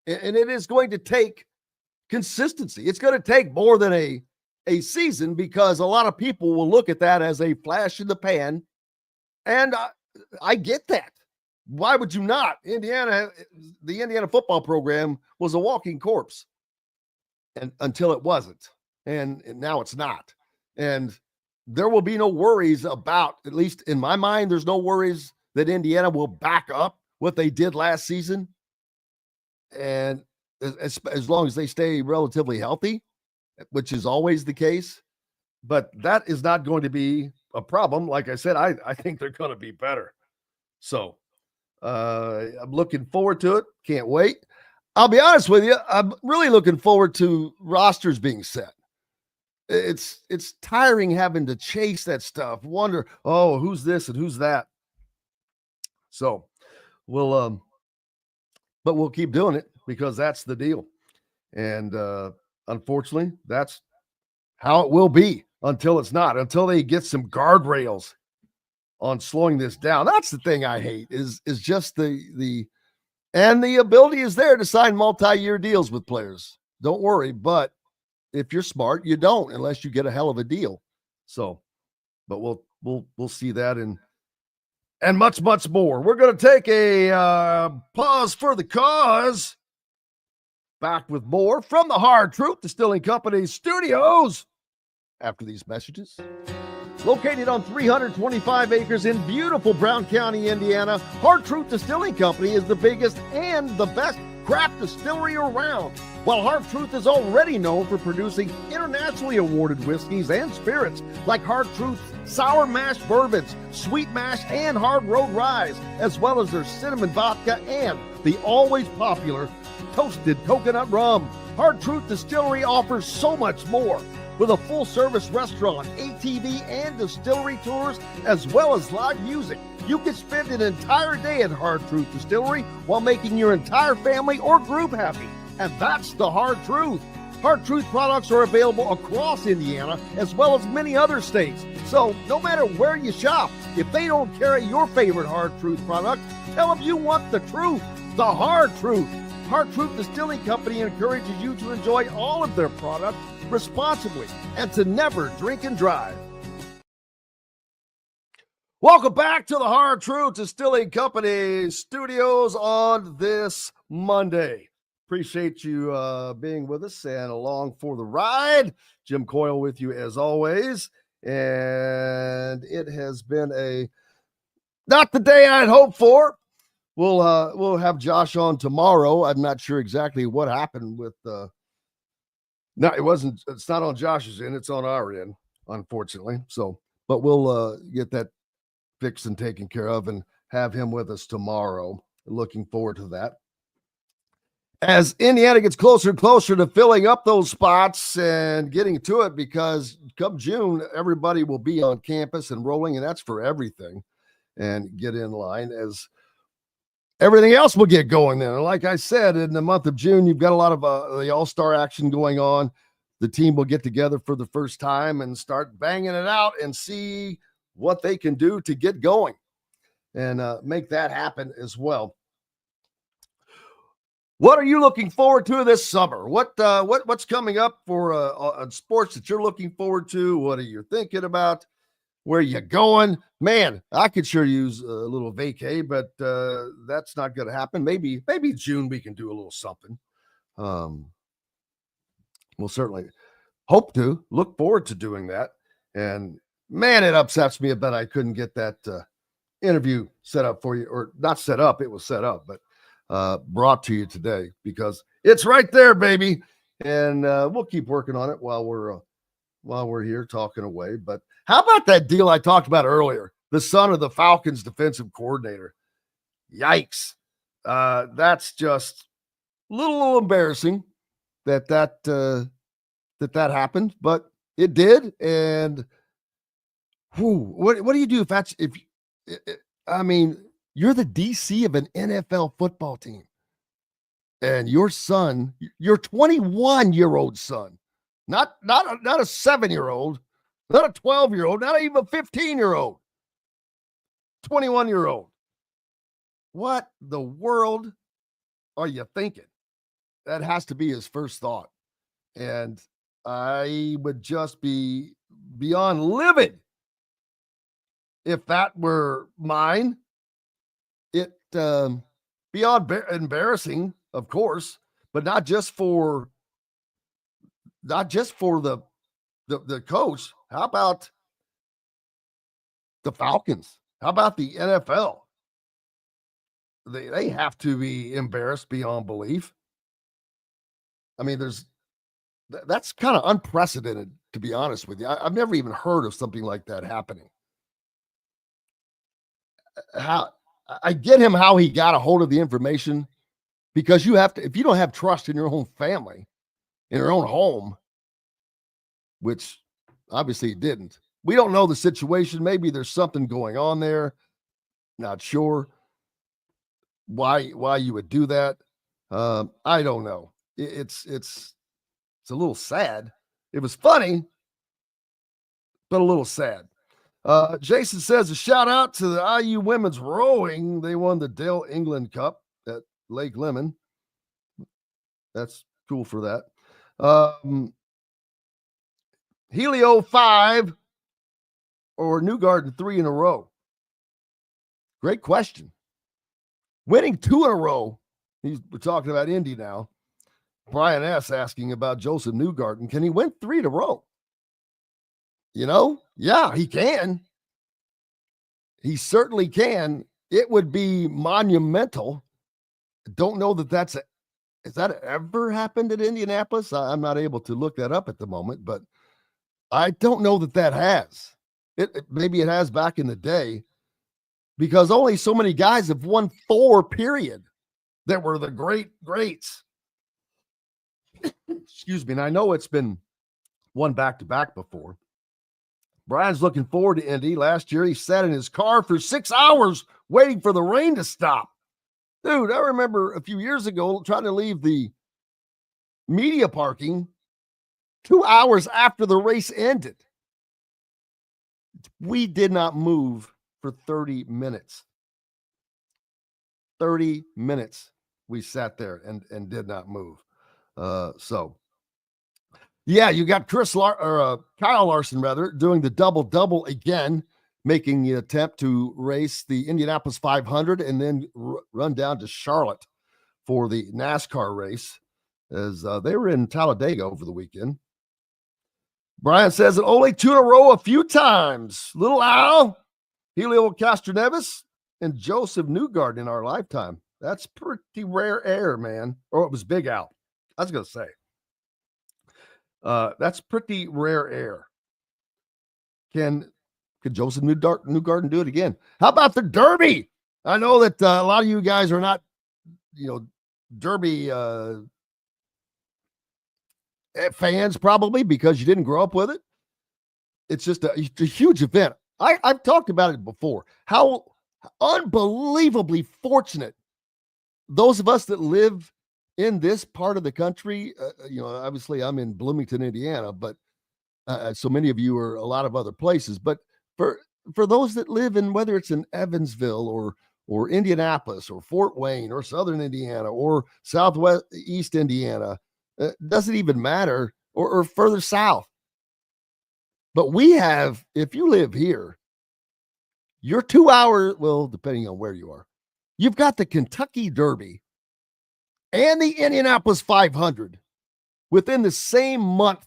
And it is going to take consistency. It's going to take more than a season because a lot of people will look at that as a flash in the pan. And I get that. Why would you not? The Indiana football program was a walking corpse, and until it wasn't, and now it's not. And there will be no worries about, at least in my mind, there's no worries that Indiana will back up what they did last season. And as long as they stay relatively healthy, which is always the case, but that is not going to be a problem. Like I said, I think they're going to be better. So I'm looking forward to it. Can't wait. I'll be honest with you. I'm really looking forward to rosters being set. It's tiring having to chase that stuff. Wonder, oh, who's this and who's that? So we'll keep doing it because that's the deal. And unfortunately, that's how it will be until it's not, until they get some guardrails on slowing this down. That's the thing I hate is just the ability is there to sign multi-year deals with players. Don't worry, but if you're smart, you don't unless you get a hell of a deal. So, but we'll see that and much more. We're going to take a pause for the cause. Back with more from the Hard Truth Distilling Company studios after these messages. Located on 325 acres in beautiful Brown County, Indiana, Hard Truth Distilling Company is the biggest and the best craft distillery around. While Hard Truth is already known for producing internationally awarded whiskeys and spirits like Hard Truth's sour mash bourbons, sweet mash, and hard road ryes, as well as their cinnamon vodka and the always popular toasted coconut rum. Hard Truth Distillery offers so much more. With a full-service restaurant, ATV, and distillery tours, as well as live music, you can spend an entire day at Hard Truth Distillery while making your entire family or group happy. And that's the Hard Truth. Hard Truth products are available across Indiana, as well as many other states. So no matter where you shop, if they don't carry your favorite Hard Truth product, tell them you want the truth, the Hard Truth. Hard Truth Distilling Company encourages you to enjoy all of their products responsibly and to never drink and drive. Welcome back to the Hard Truth Distilling Company studios on this Monday. Appreciate you being with us and along for the ride. Jim Coyle with you as always. And it has been not the day I'd hoped for. We'll have Josh on tomorrow. I'm not sure exactly what happened with no, it's not on Josh's end, it's on our end, unfortunately. So, but we'll get that fixed and taken care of and have him with us tomorrow. Looking forward to that. As Indiana gets closer and closer to filling up those spots and getting to it, because come June, everybody will be on campus and rolling, and that's for everything, and get in line as everything else will get going then. And like I said, in the month of June, you've got a lot of the all-star action going on. The team will get together for the first time and start banging it out and see what they can do to get going and make that happen as well. What are you looking forward to this summer? What's coming up for sports that you're looking forward to? What are you thinking about? Where you going? Man, I could sure use a little vacay, but that's not going to happen. Maybe June we can do a little something. We'll certainly hope to look forward to doing that. And man, it upsets me a bit I couldn't get that interview set up for you, or not set up. It was set up, but brought to you today because it's right there, baby. And we'll keep working on it while we're here talking away. But how about that deal I talked about earlier? The son of the Falcons defensive coordinator. Yikes. That's just a little embarrassing that happened, but it did. And what do you do you're the DC of an NFL football team and your son, your 21-year-old son, not a 7-year-old, not a 12-year-old, not even a 15-year-old, 21-year-old. What the world are you thinking? That has to be his first thought. And I would just be beyond livid if that were mine. beyond embarrassing, of course, but not just for the coach. How about the Falcons? How about the NFL? They have to be embarrassed beyond belief. I mean, that's kind of unprecedented, to be honest with you. I've never even heard of something like that happening. How I get him how he got a hold of the information, because you have to, if you don't have trust in your own family, in your own home, which obviously he didn't. We don't know the situation. Maybe there's something going on there. Not sure why you would do that. I don't know. It's a little sad. It was funny, but a little sad. Jason says a shout out to the IU women's rowing. They won the Dale England Cup at Lake Lemon. That's cool for that. Helio 5 or Newgarden 3 in a row? Great question. Winning 2 in a row. We're talking about Indy now. Brian S. asking about Joseph Newgarden. Can he win 3 in a row? Yeah, he can. He certainly can. It would be monumental. Don't know that has that ever happened at Indianapolis? I'm not able to look that up at the moment, but I don't know that has. Maybe it has back in the day, because only so many guys have won 4, period, that were the greats. Excuse me. And I know it's been won back-to-back before. Brian's looking forward to Indy. Last year, he sat in his car for 6 hours waiting for the rain to stop. Dude, I remember a few years ago trying to leave the media parking 2 hours after the race ended. We did not move for 30 minutes. 30 minutes we sat there and did not move. Yeah, you got Kyle Larson, doing the double-double again, making the attempt to race the Indianapolis 500 and then run down to Charlotte for the NASCAR race, as they were in Talladega over the weekend. Brian says it only 2 in a row a few times. Little Al, Helio Castroneves, and Joseph Newgarden in our lifetime. That's pretty rare air, man. Or it was Big Al. I was going to say. That's pretty rare air. Can Joseph Newgarden do it again? How about the Derby? I know that a lot of you guys are not, Derby fans, probably because you didn't grow up with it. It's just a huge event. I've talked about it before. How unbelievably fortunate those of us that live in this part of the country, obviously I'm in Bloomington, Indiana, but so many of you are a lot of other places. But for those that live in, whether it's in Evansville or Indianapolis or Fort Wayne or Southern Indiana or Southwest Indiana, doesn't even matter, or further south. But we have, if you live here, you're 2 hours, well, depending on where you are, you've got the Kentucky Derby and the Indianapolis 500 within the same month,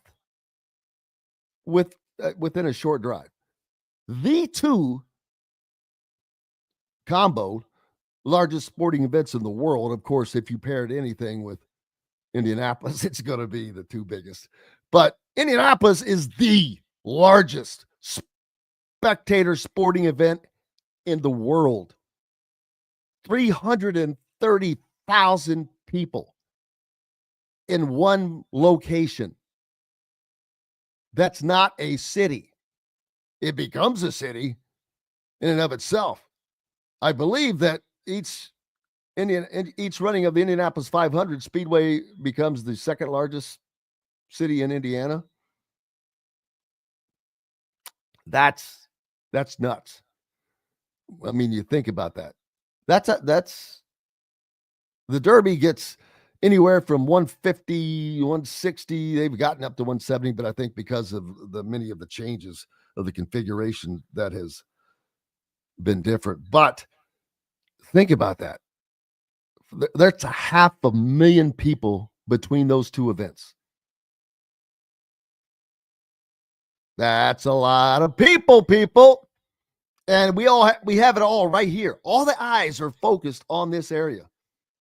within a short drive. The 2 combo largest sporting events in the world. Of course, if you paired anything with Indianapolis, it's going to be the 2 biggest. But Indianapolis is the largest spectator sporting event in the world. 330,000 people in one location. That's not a city. It becomes a city in and of itself. I believe that each running of the Indianapolis 500 Speedway becomes the second largest city in Indiana. That's nuts. I mean, you think about that. That's the Derby gets anywhere from 150, 160. They've gotten up to 170, but I think because of many of the changes of the configuration, that has been different. But Think about that. There's 500,000 people between those two events. That's a lot of people. And we have it all right here. All the eyes are focused on this area.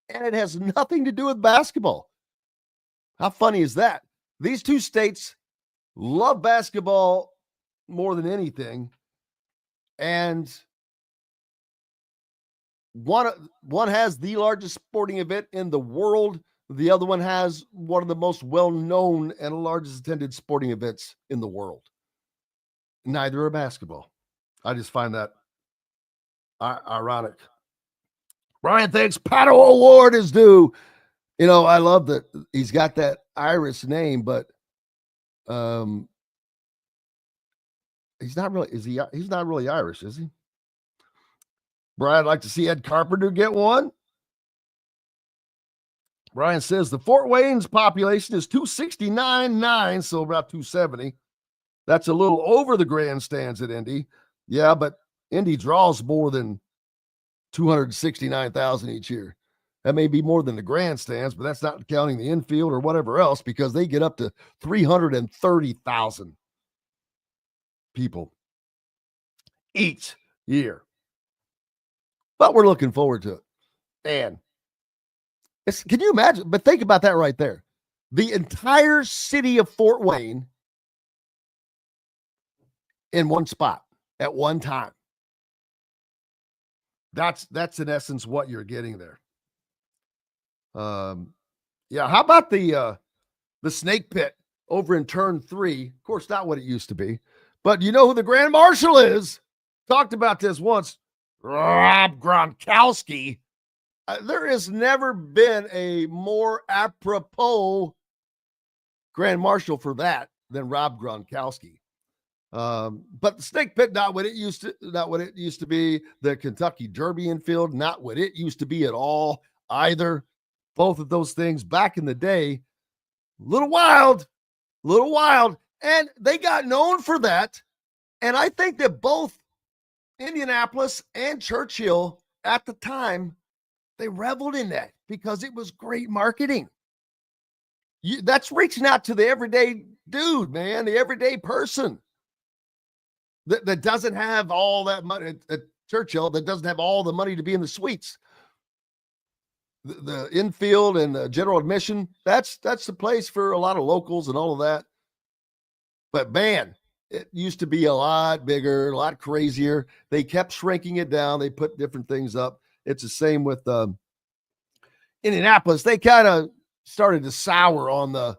And it has nothing to do with basketball. How funny is that? These two states love basketball more than anything. And one has the largest sporting event in the world. The other one has one of the most well-known and largest attended sporting events in the world. Neither are basketball. I just find that ironic. Brian thinks Pato Award is due. You know, I love that he's got that Irish name, but he's not really. He's not really Irish, is he? Brian, I'd like to see Ed Carpenter get one. Brian says the Fort Wayne's population is 269.9, so about 270. That's a little over the grandstands at Indy. Yeah, but Indy draws more than 269,000 each year. That may be more than the grandstands, but that's not counting the infield or whatever else, because they get up to 330,000 people each year. But we're looking forward to it. And can you imagine? But think about that right there. The entire city of Fort Wayne in one spot at one time. That's in essence what you're getting there. Yeah. How about the snake pit over in turn 3? Of course, not what it used to be, but you know who the Grand Marshal is? Talked about this once. Rob Gronkowski. There has never been a more apropos Grand Marshal for that than Rob Gronkowski. But the snake pit, not what it used to be. The Kentucky Derby infield, not what it used to be at all either. Both of those things back in the day, a little wild, and they got known for that. And I think that both Indianapolis and Churchill at the time, they reveled in that because it was great marketing. That's reaching out to the everyday dude, man, the everyday person that doesn't have all that money at Churchill, that doesn't have all the money to be in the suites. The infield and the general admission, that's the place for a lot of locals and all of that. But man, it used to be a lot bigger, a lot crazier. They kept shrinking it down. They put different things up. It's the same with Indianapolis. They kind of started to sour on the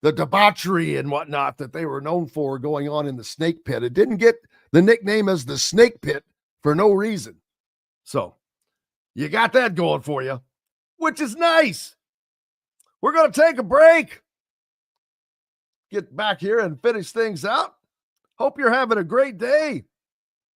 debauchery and whatnot that they were known for going on in the snake pit. It didn't get the nickname as the snake pit for no reason. So you got that going for you, which is nice. We're going to take a break. Get back here and finish things out. Hope you're having a great day.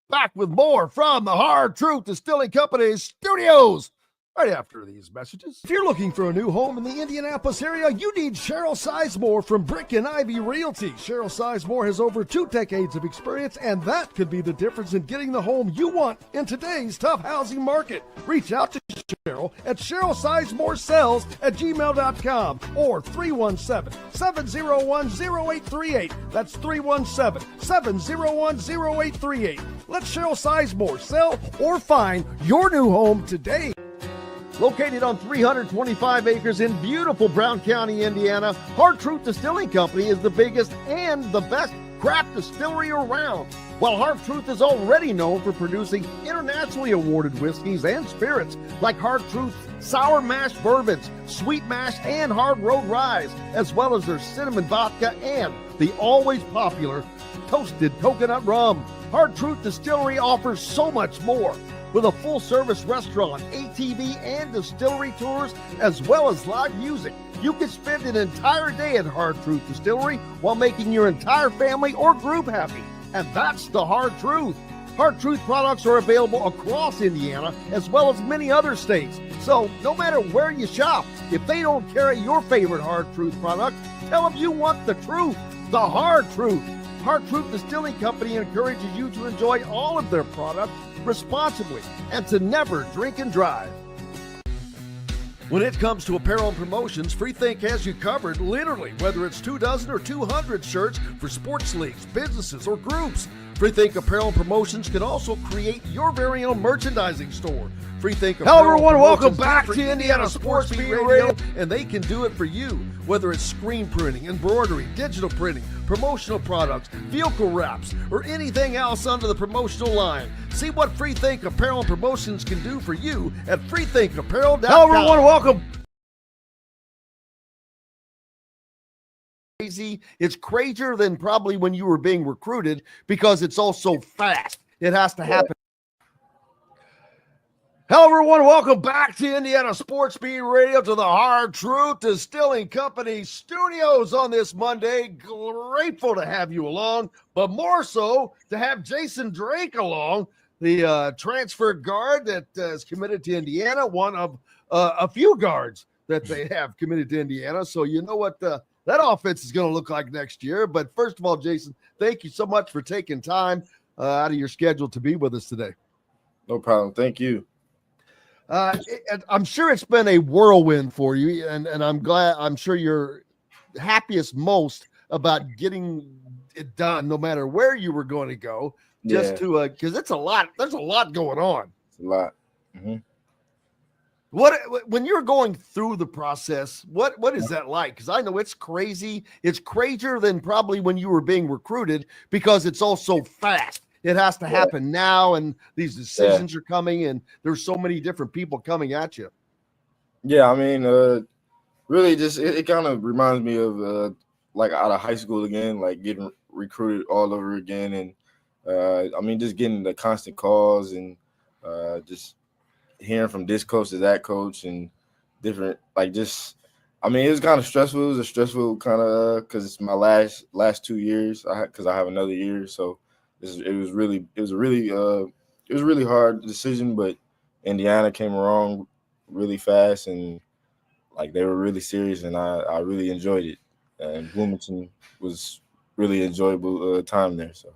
Back with more from the Hard Truth Distilling Company studios right after these messages. If you're looking for a new home in the Indianapolis area, you need Cheryl Sizemore from Brick and Ivy Realty. Cheryl Sizemore has over 2 decades of experience, and that could be the difference in getting the home you want in today's tough housing market. Reach out to Cheryl at CherylSizemore@gmail.com or 317-701-0838. That's 317-701-0838. Let Cheryl Sizemore sell or find your new home today. Located on 325 acres in beautiful Brown County, Indiana, Hard Truth Distilling Company is the biggest and the best craft distillery around. While Hard Truth is already known for producing internationally awarded whiskeys and spirits like Hard Truth Sour Mash Bourbons, Sweet Mash, and Hard Road Rye, as well as their cinnamon vodka and the always popular Toasted Coconut Rum. Hard Truth Distillery offers so much more. With a full-service restaurant, ATV, and distillery tours, as well as live music, you can spend an entire day at Hard Truth Distillery while making your entire family or group happy. And that's the Hard Truth. Hard Truth products are available across Indiana, as well as many other states. So no matter where you shop, if they don't carry your favorite Hard Truth product, tell them you want the truth, the Hard Truth. Hard Truth Distilling Company encourages you to enjoy all of their products responsibly and to never drink and drive. When it comes to apparel and promotions, Freethink has you covered, literally, whether it's 24 or 200 shirts for sports leagues, businesses, or groups. Freethink Apparel and Promotions can also create your very own merchandising store. Freethink Apparel. Hello, everyone. Welcome back to Indiana Sports Beat Radio, and they can do it for you, whether it's screen printing, embroidery, digital printing, promotional products, vehicle wraps, or anything else under the promotional line. See what Freethink Apparel and Promotions can do for you at freethinkapparel.com. Hello, everyone. Welcome. It's crazier than probably when you were being recruited because it's all so fast. It has to happen. Hello, everyone. Welcome back to Indiana Sports Beat Radio, to the Hard Truth Distilling Company studios on this Monday. Grateful to have you along, but more so to have Jason Drake along, the transfer guard that is committed to Indiana, one of a few guards that they have committed to Indiana. So you know what that offense is going to look like next year. But first of all, Jason, thank you so much for taking time out of your schedule to be with us today. No problem. Thank you. I'm sure it's been a whirlwind for you, and I'm sure you're happiest most about getting it done, no matter where you were going to go, just to because it's a lot. There's a lot going on. It's a lot. Mm-hmm. When you're going through the process, what is that like? Because I know it's crazy. It's crazier than probably when you were being recruited because it's all so fast. It has to happen now, and these decisions are coming, and there's so many different people coming at you. Yeah, I mean, really just it kind of reminds me of like out of high school again, like getting recruited all over again. And I mean, just getting the constant calls and just hearing from this coach to that coach and different, like just, I mean, it was kind of stressful. It was a stressful kind of, because it's my last 2 years, because I have another year. So it was a really hard decision, but Indiana came along really fast, and like they were really serious, and I really enjoyed it. And Bloomington was really enjoyable time there. So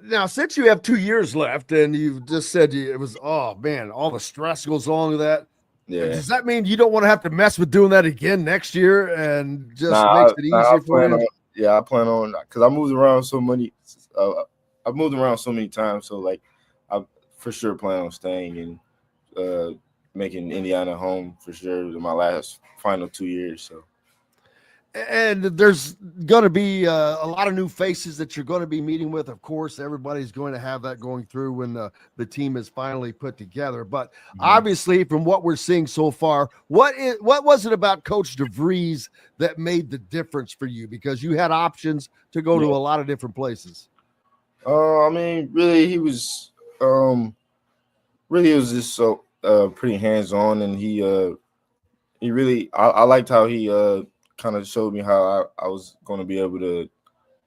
now, since you have 2 years left, and you've just said it was, oh man, all the stress goes along with that. Yeah. Does that mean you don't want to have to mess with doing that again next year, and just makes it easier for you? I plan on, because I moved around so many. I've moved around so many times, so like I for sure plan on staying and making Indiana home for sure in my final 2 years. So, and there's going to be a lot of new faces that you're going to be meeting with. Of course, everybody's going to have that going through when the team is finally put together. But obviously, from what we're seeing so far, what was it about Coach DeVries that made the difference for you? Because you had options to go to a lot of different places. I mean, really, he was just so pretty hands-on, and he really, I liked how he kind of showed me how I was going to be able to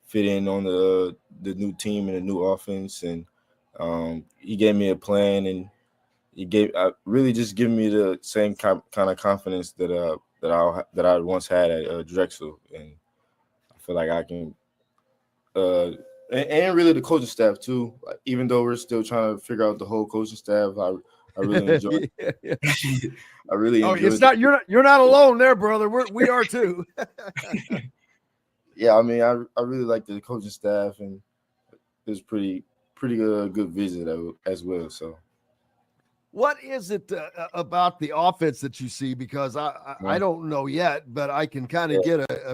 fit in on the new team and the new offense, and he gave me a plan, and he really just gave me the same kind of confidence that I once had at Drexel, and I feel like I can. And really the coaching staff too. Like, even though we're still trying to figure out the whole coaching staff, I really enjoy it. I really enjoy it's not you're not alone there, brother. We are too. Yeah, I mean, I really like the coaching staff, and it was pretty good visit as well. So, what is it about the offense that you see? Because I don't know yet, but I can kind of get a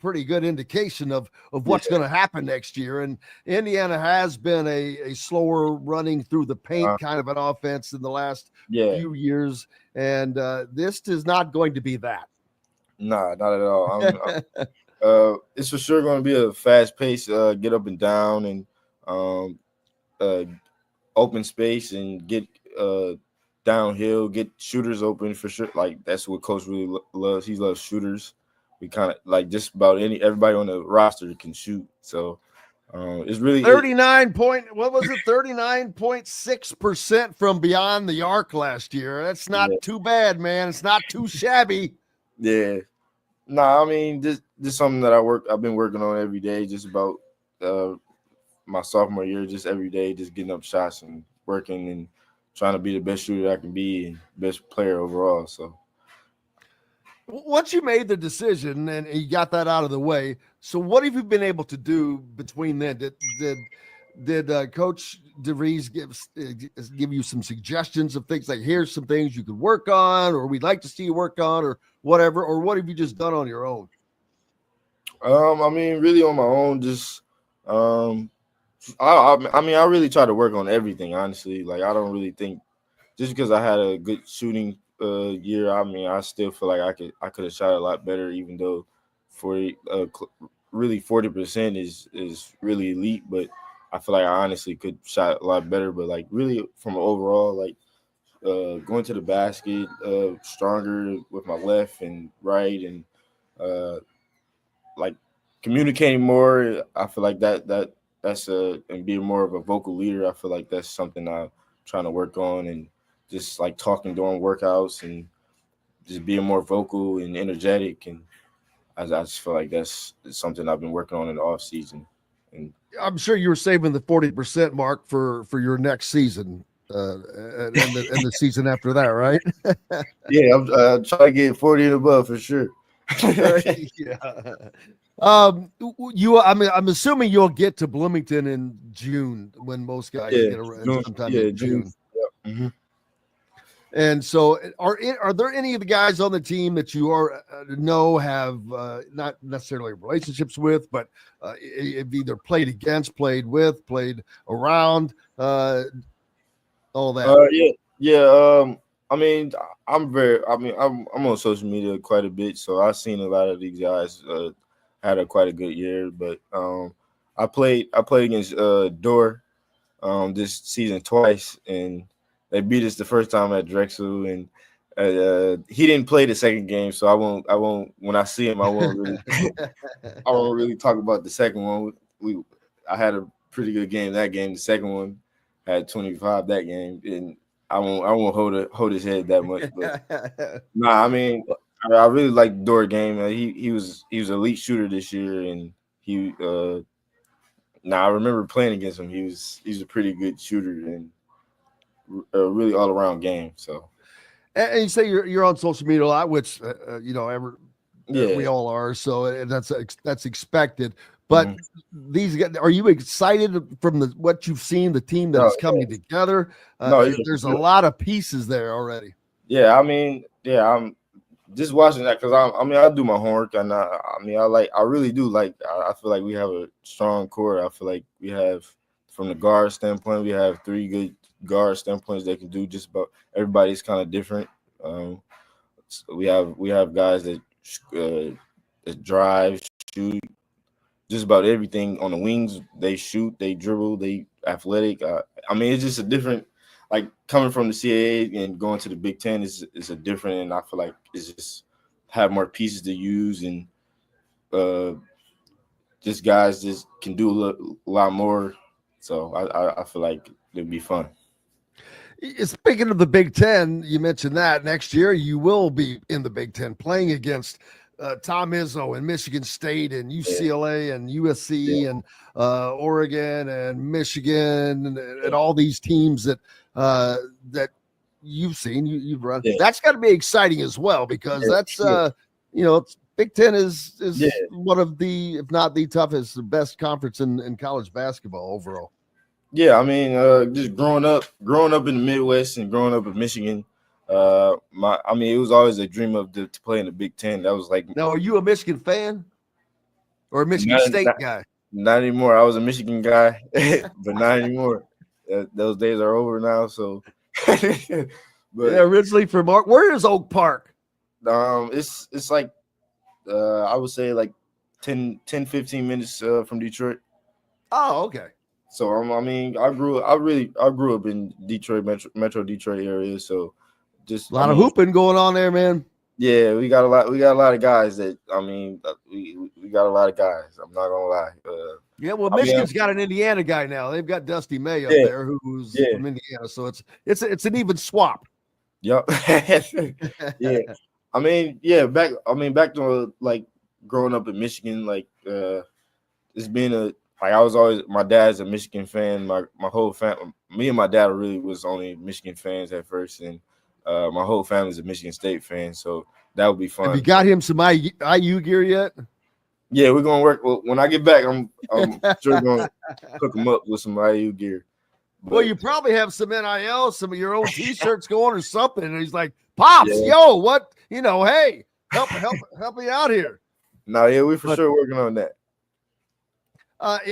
pretty good indication of what's going to happen next year. And Indiana has been a slower running through the paint kind of an offense in the last few years. And this is not going to be that. Nah, not at all. It's for sure going to be a fast pace, get up and down, and open space, and get downhill, get shooters open for sure. Like, that's what Coach really loves. He loves shooters. We kind of like just about everybody on the roster can shoot. So it's really 39.6% from beyond the arc last year. That's not too bad, man. It's not too shabby. Yeah. I mean, this something that I've been working on every day, just about my sophomore year, just every day, just getting up shots and working and trying to be the best shooter I can be and best player overall. So once you made the decision and you got that out of the way, so what have you been able to do between then? Did Coach DeVries give you some suggestions of things like, here's some things you could work on, or we'd like to see you work on, or whatever, or what have you just done on your own? I mean, really on my own, just I mean, I really try to work on everything, honestly. Like, I don't really think just because I had a good shooting year, I mean, I still feel like I could have shot a lot better, even though 40% is really elite. But I feel like I honestly could shot a lot better. But like really from overall, like going to the basket, stronger with my left and right, and like communicating more. I feel like that's and being more of a vocal leader. I feel like that's something I'm trying to work on, and just like talking during workouts and just being more vocal and energetic. And I just feel like that's something I've been working on in the off season. And I'm sure you were saving the 40% mark for your next season and the season after that, right? yeah, I'm trying to get 40 and above for sure. Yeah. I'm assuming you'll get to Bloomington in June when most guys get around sometime in June. Yeah. Mm-hmm. And so, are there any of the guys on the team that you have not necessarily relationships with, but have either played against, played with, played around, all that? Yeah. I mean, I'm on social media quite a bit, so I've seen a lot of these guys had quite a good year. But I played against Dor this season twice, and they beat us the first time at Drexel, and he didn't play the second game, so I won't. When I see him, I won't really talk about the second one. I had a pretty good game that game. The second one had 25 that game, and I won't hold his head that much. But I mean, I really like Dor game. He was an elite shooter this year, and I remember playing against him. He's a pretty good shooter and a really all around game. So, and you say you're on social media a lot, which we all are. So that's expected. But these guys, are you excited from what you've seen, the team that is coming together? There's a lot of pieces there already. Yeah, I mean, I'm just watching that because I do my homework, and I really do like. I feel like we have a strong core. I feel like we have, from the guard standpoint, we have 3 good guard standpoints that can do just about. Everybody's kind of different. So we have guys that drive, shoot, just about everything on the wings. They shoot, they dribble, they athletic. I mean, it's just a different. Like coming from the CAA and going to the Big Ten is a different, and I feel like it's just have more pieces to use, and just guys just can do a lot more. So I feel like it'd be fun. Speaking of the Big Ten, you mentioned that next year you will be in the Big Ten playing against Tom Izzo and Michigan State and UCLA and USC and Oregon and Michigan and all these teams that you've seen, you've run. Yeah. That's got to be exciting as well, because that's Big Ten is one of the, if not the toughest, the best conference in college basketball overall. Yeah, I mean, just growing up in the Midwest and growing up in Michigan, it was always a dream to play in the Big Ten. That was like. Now, are you a Michigan fan or a Michigan State guy? Not anymore. I was a Michigan guy, but not anymore. Those days are over now. So, but originally from where is Oak Park? It's like I would say like 10-15 minutes from Detroit. Oh, okay. So I grew up in Detroit, Metro Detroit area. So just a lot of hooping going on there, man. Yeah, we got a lot of guys that we got a lot of guys. I'm not gonna lie. Michigan's got an Indiana guy now. They've got Dusty May up there who's from Indiana. So it's an even swap. Yep. Yeah. Back to like growing up in Michigan, like it's been like I was always, my dad's a Michigan fan. My whole family, me and my dad really was only Michigan fans at first, and my whole family's a Michigan State fan. So that would be fun. Have you got him some IU gear yet? Yeah, we're gonna work. Well, when I get back, I'm sure gonna hook him up with some IU gear. But, well, you probably have some NIL, some of your own T-shirts going or something. And he's like, "Pops, yo, what? Hey, help me out here." No, yeah, we for sure working on that.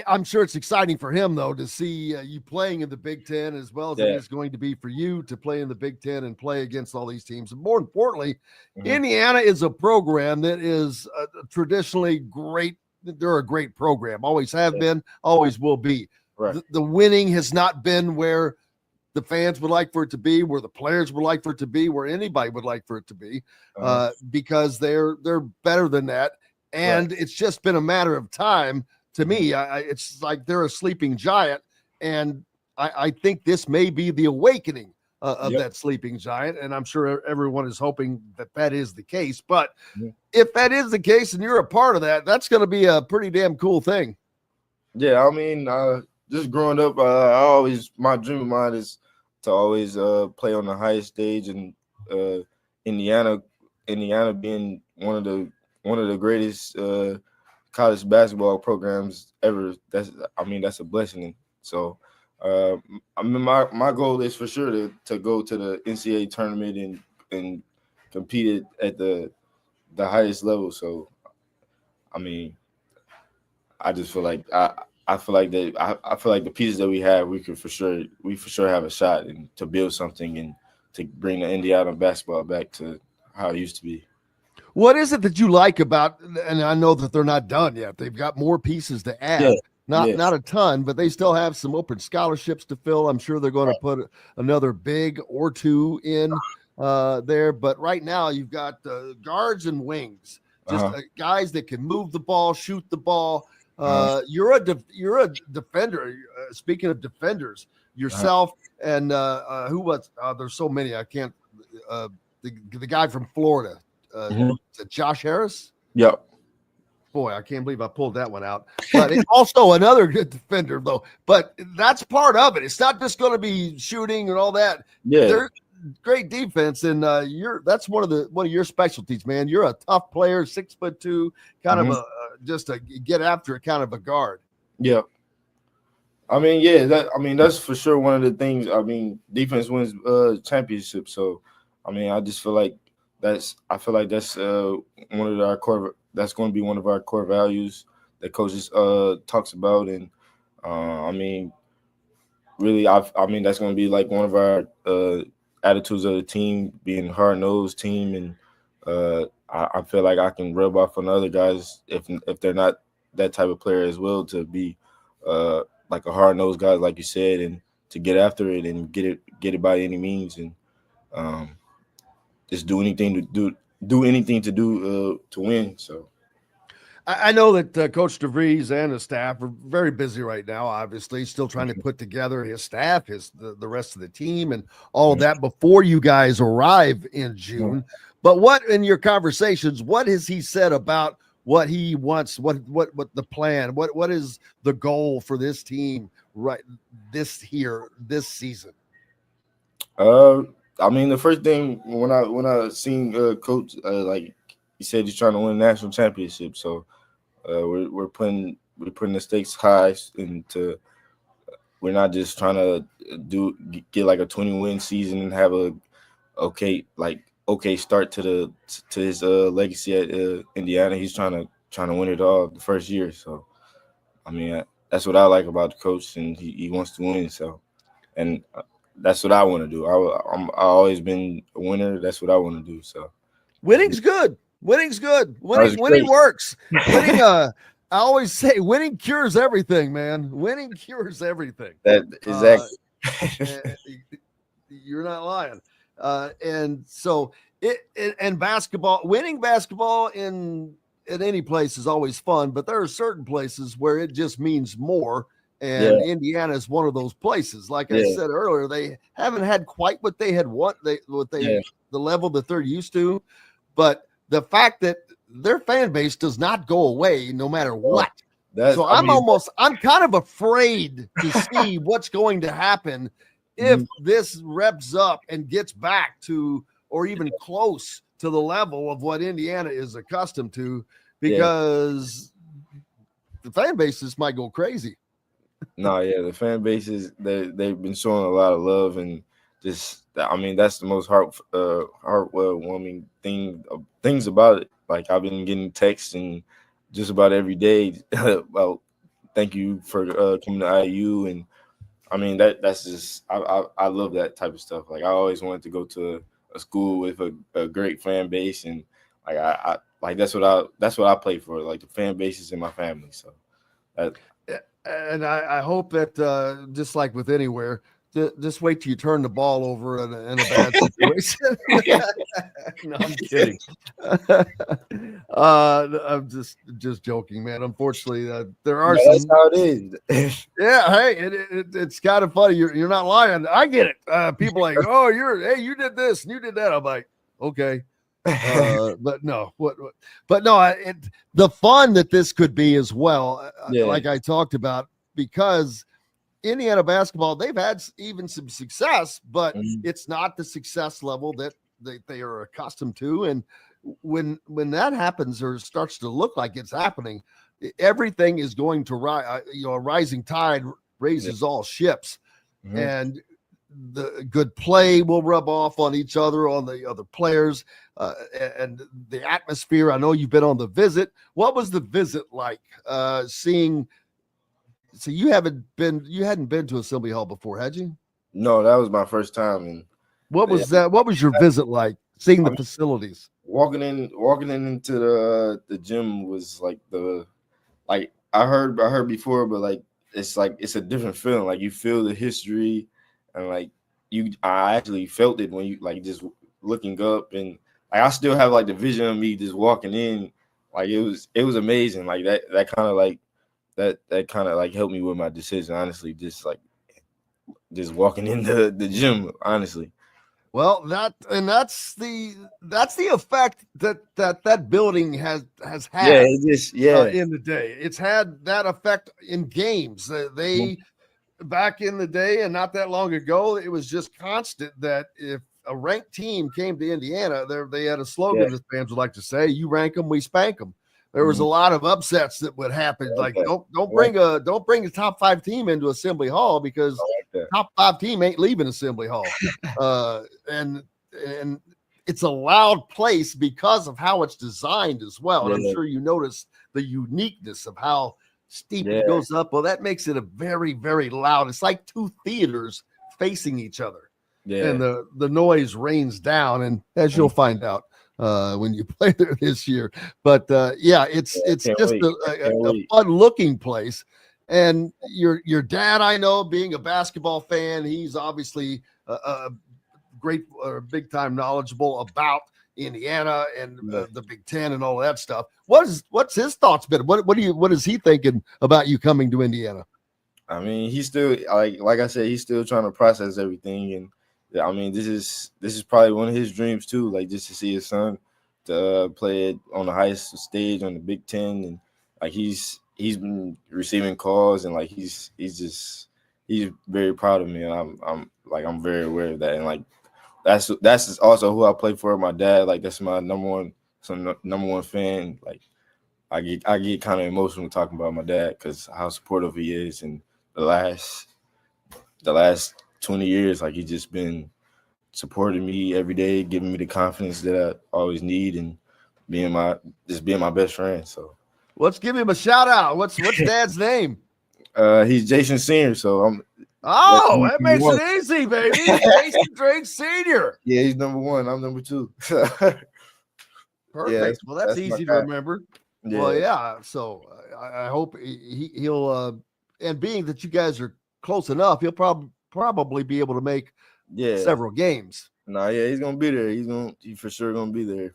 I'm sure it's exciting for him, though, to see you playing in the Big Ten as well as it is going to be for you to play in the Big Ten and play against all these teams. And more importantly, Indiana is a program that is traditionally great. They're a great program, always have been, always will be. Right. The winning has not been where the fans would like for it to be, where the players would like for it to be, where anybody would like for it to be, because they're better than that. And it's just been a matter of time. To me, it's like they're a sleeping giant, and I think this may be the awakening of that sleeping giant, and I'm sure everyone is hoping that is the case. But if that is the case and you're a part of that, that's going to be a pretty damn cool thing. Yeah, I mean, just growing up, my dream of mine is to always play on the highest stage, and Indiana being one of the greatest college basketball programs ever. That's a blessing. So I mean, my goal is for sure to go to the NCAA tournament and compete at the highest level. So I mean, I just feel like I feel like the pieces that we have, we for sure have a shot and to build something and to bring the Indiana basketball back to how it used to be. What is it that you like about, and I know that they're not done yet. They've got more pieces to add. Not a ton, but they still have some open scholarships to fill. I'm sure they're going to put another big or two in there. But right now you've got guards and wings, just guys that can move the ball, shoot the ball. You're a defender. Speaking of defenders, yourself and who was? There's so many. I can't. The guy from Florida. Is it Josh Harris? Yep. Boy, I can't believe I pulled that one out. But it's also another good defender, though. But that's part of it. It's not just going to be shooting and all that. Yeah, they're great defense, and that's one of your specialties, man. You're a tough player, 6'2", kind of just a get after it, kind of a guard. Yeah. I mean, that's for sure one of the things. I mean, defense wins championships. So, I mean, I just feel like that's one of our core. That's going to be one of our core values that coaches talks about, and I mean, really, I mean that's going to be like one of our attitudes of the team, being hard-nosed team, and I feel like I can rub off on other guys if they're not that type of player as well, to be like a hard-nosed guy, like you said, and to get after it and get it by any means, and just do anything to win. So I know that Coach DeVries and his staff are very busy right now, obviously, still trying to put together his staff, the rest of the team, and all of that before you guys arrive in June. But what, in your conversations, what has he said about what he wants, what the plan, what is the goal for this team this season? I mean, the first thing when I seen Coach, like he said, he's trying to win a national championship. So we're putting the stakes high, and we're not just trying to get like a 20-win season and have a okay start to his legacy at Indiana. He's trying to win it all the first year. So I mean, that's what I like about the coach, and he wants to win. So and that's what I want to do. I've always been a winner. That's what I want to do. So winning's good. Winning's good. Winning works. Winning, I always say winning cures everything, man. Winning cures everything. That exactly. You're not lying. And so and basketball, winning basketball in any place is always fun, but there are certain places where it just means more. And Indiana is one of those places. Like I said earlier, they haven't had quite what they had the level that they're used to. But the fact that their fan base does not go away no matter what. So I'm kind of afraid to see what's going to happen if this reps up and gets back to or even close to the level of what Indiana is accustomed to, because the fan bases might go crazy. The fan bases, they've been showing a lot of love, and just, I mean, that's the most heartwarming things about it. Like, I've been getting texts and just about every day about thank you for coming to IU, and I mean that's just I love that type of stuff. Like, I always wanted to go to a school with a great fan base, and like I like that's what I play for. Like, the fan bases in my family. So and I hope that just like with anywhere, just wait till you turn the ball over in a bad situation. No, I'm kidding. I'm just joking, man. Unfortunately, there are some. That's how it is. Yeah, hey, it's kind of funny. You're not lying. I get it. People like, oh, you did this and you did that. I'm like, okay. But no, the fun that this could be as well, like I talked about, because Indiana basketball, they've had even some success, but it's not the success level that they are accustomed to. And when that happens or starts to look like it's happening, everything is going to rise. A rising tide raises all ships, and the good play will rub off on each other, on the other players, and the atmosphere. I know you've been on the visit. What was the visit like? Seeing. So you hadn't been to Assembly Hall before, had you? No, that was my first time. And what was that? What was your visit like? Seeing the facilities, walking into the gym was like I heard before, but like it's a different feeling. Like, you feel the history, and like I actually felt it when you like just looking up, and like I still have like the vision of me just walking in. Like, it was amazing. Like that kind of like. That kind of like helped me with my decision, honestly. Just walking into the gym, honestly. Well, that's the effect that building has had. In the day, it's had that effect in games. They back in the day, and not that long ago, it was just constant that if a ranked team came to Indiana, they had a slogan that fans would like to say: "You rank them, we spank them." There was a lot of upsets that would happen. Like, don't bring a top 5 team into Assembly Hall, because top 5 team ain't leaving Assembly Hall. And it's a loud place because of how it's designed as well. And I'm sure you notice the uniqueness of how steep it goes up. Well, that makes it a very, very loud. It's like 2 theaters facing each other. Yeah. And the noise rains down, and as you'll find out when you play there this year. But it's just a fun looking place. And your dad, I know, being a basketball fan, he's obviously a great, big time knowledgeable about Indiana and the Big Ten and all that stuff. What's his thoughts been? What is he thinking about you coming to Indiana? I mean, he's still like I said, he's still trying to process everything, and I mean, this is probably one of his dreams too, like just to see his son to play it on the highest stage on the Big Ten, and like he's been receiving calls, and like he's very proud of me, and I'm very aware of that, and like that's also who I play for. My dad, like that's my number one fan. Like I get kind of emotional talking about my dad because how supportive he is, and the last 20 years, like he's just been supporting me every day, giving me the confidence that I always need, and being my best friend. So let's give him a shout out. What's Dad's name? He's Jason Senior. So that makes it easy, baby. Jason Drake Senior. Yeah, he's number 1. I'm number 2. Perfect. Well, that's easy to remember. Yeah. Well, yeah. So I hope he'll and being that you guys are close enough, he'll probably be able to make several games. He's gonna be there. He's for sure gonna be there.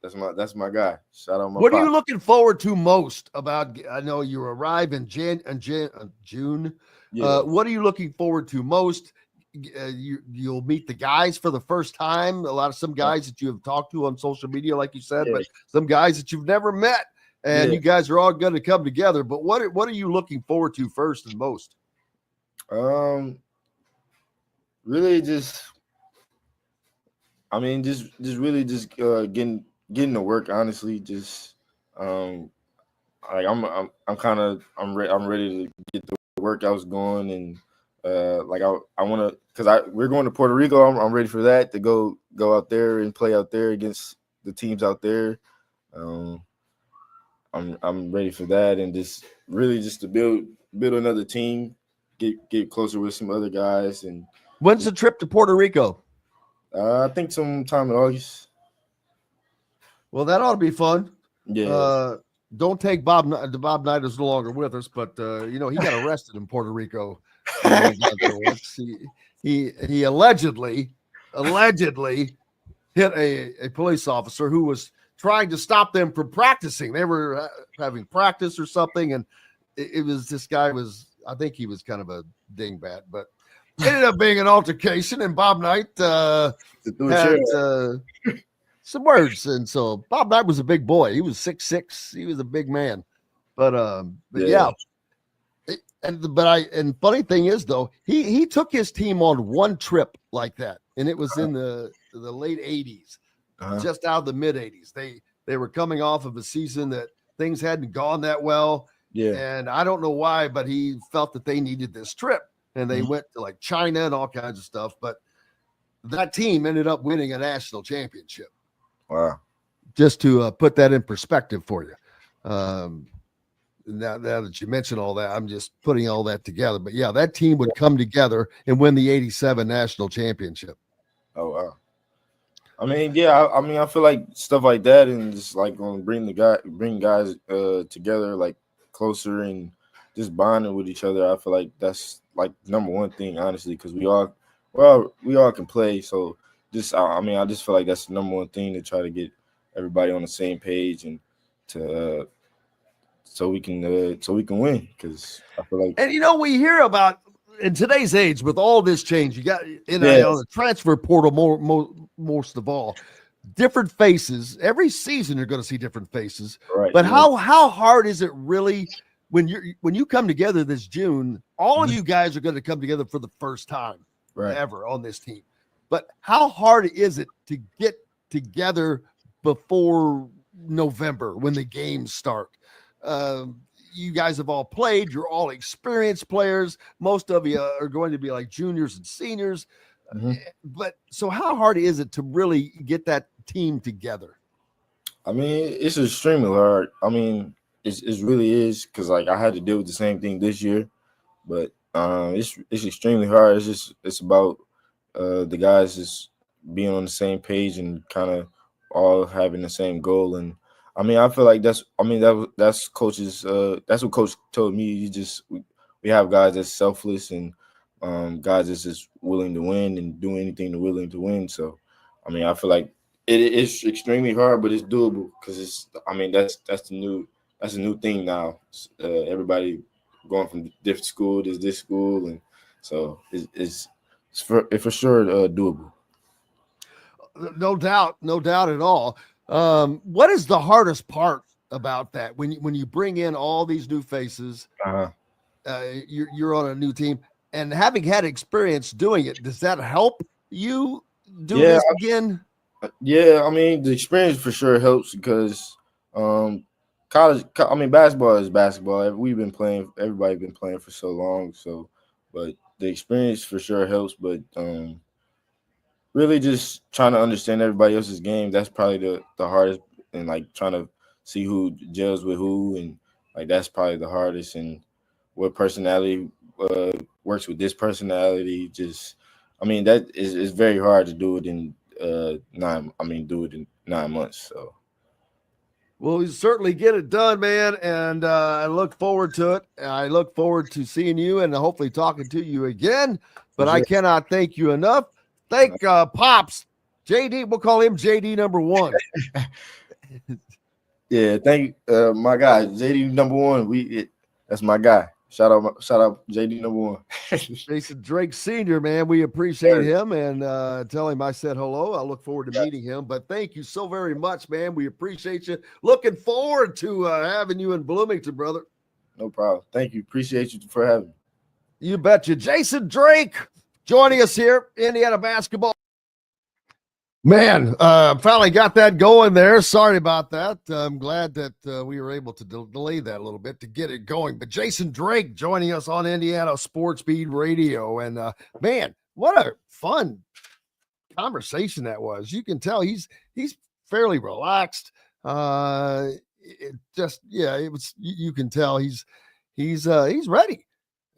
That's my guy. Shout out my What are you looking forward to most about? I know you arrive in June. Yeah. What are you looking forward to most? You'll meet the guys for the first time. Some guys that you have talked to on social media, like you said, but some guys that you've never met. and you guys are all going to come together. But what are you looking forward to first and most? Really just really just getting to work, honestly. Just I'm ready to get the workouts going, and I want to, because we're going to Puerto Rico. I'm ready for that, to go out there and play out there against the teams out there. I'm ready for that, and just really just to build another team, get closer with some other guys. And when's the trip to Puerto Rico? I think sometime in August. Well, that ought to be fun. Yeah. Don't take Bob. Bob Knight is no longer with us, but he got arrested in Puerto Rico. He allegedly hit a police officer who was trying to stop them from practicing. They were having practice or something, and it was, this guy was, I think he was kind of a dingbat, but it ended up being an altercation, and Bob Knight had some words. And so Bob Knight was a big boy. He was 6'6". He was a big man. But yeah. And funny thing is, though, he took his team on one trip like that, and it was in the late 80s, just out of the mid 80s. They were coming off of a season that things hadn't gone that well. Yeah. And I don't know why, but he felt that they needed this trip, and they went to like China and all kinds of stuff. But that team ended up winning a national championship. Wow. Just to put that in perspective for you. Now that you mentioned all that, I'm just putting all that together. But yeah, that team would come together and win the '87 national championship. Oh wow! I mean, yeah, I feel like stuff like that, and just like going to bring guys together, like closer, and just bonding with each other. I feel like that's like number one thing, honestly, because we all can play. So just I just feel like that's the number one thing, to try to get everybody on the same page, and to so we can win, because I feel like, and we hear about in today's age with all this change, you got the transfer portal most of all, different faces. Every season you're going to see different faces. Right. But how hard is it really when you come together this June? All of you guys are going to come together for the first time ever on this team. But how hard is it to get together before November when the games start? You guys have all played. You're all experienced players. Most of you are going to be like juniors and seniors. But so how hard is it to really get that team together? I mean, it's extremely hard. I mean, it really is, because like I had to deal with the same thing this year, but it's extremely hard. It's about the guys just being on the same page and kind of all having the same goal. And I mean, I feel like that's coaches. That's what coach told me. We have guys that's selfless, and guys that's just willing to win and do anything to willing to win. So, I mean, I feel like it is extremely hard, but it's doable, because that's a new thing now. Everybody going from different school to this school, and so it's for sure doable. No doubt at all. What is the hardest part about that when you bring in all these new faces? You're on a new team, and having had experience doing it, does that help you do this again? Yeah, I mean, the experience for sure helps, because basketball is basketball. Everybody's been playing for so long. So, but the experience for sure helps. But really just trying to understand everybody else's game, that's probably the hardest, and like trying to see who gels with who, and like that's probably the hardest, and what personality works with this personality. That is very hard to do it in 9 months. So well, we certainly get it done, man, and I look forward to it. I look forward to seeing you and hopefully talking to you again. But I cannot thank you enough. Thank Pops, JD. We'll call him JD number one. Yeah, thank my guy, JD number one. That's my guy. Shout out JD number 1. Jason Drake Sr., man, we appreciate him, and tell him I said hello. I look forward to meeting him. But thank you so very much, man. We appreciate you. Looking forward to having you in Bloomington, brother. No problem. Thank you. Appreciate you for having me. You betcha. Jason Drake joining us here, Indiana basketball. Man, finally got that going there. Sorry about that. I'm glad that we were able to delay that a little bit to get it going. But Jason Drake joining us on Indiana Sports Beat Radio. And, man, what a fun conversation that was. You can tell he's fairly relaxed. You can tell he's ready.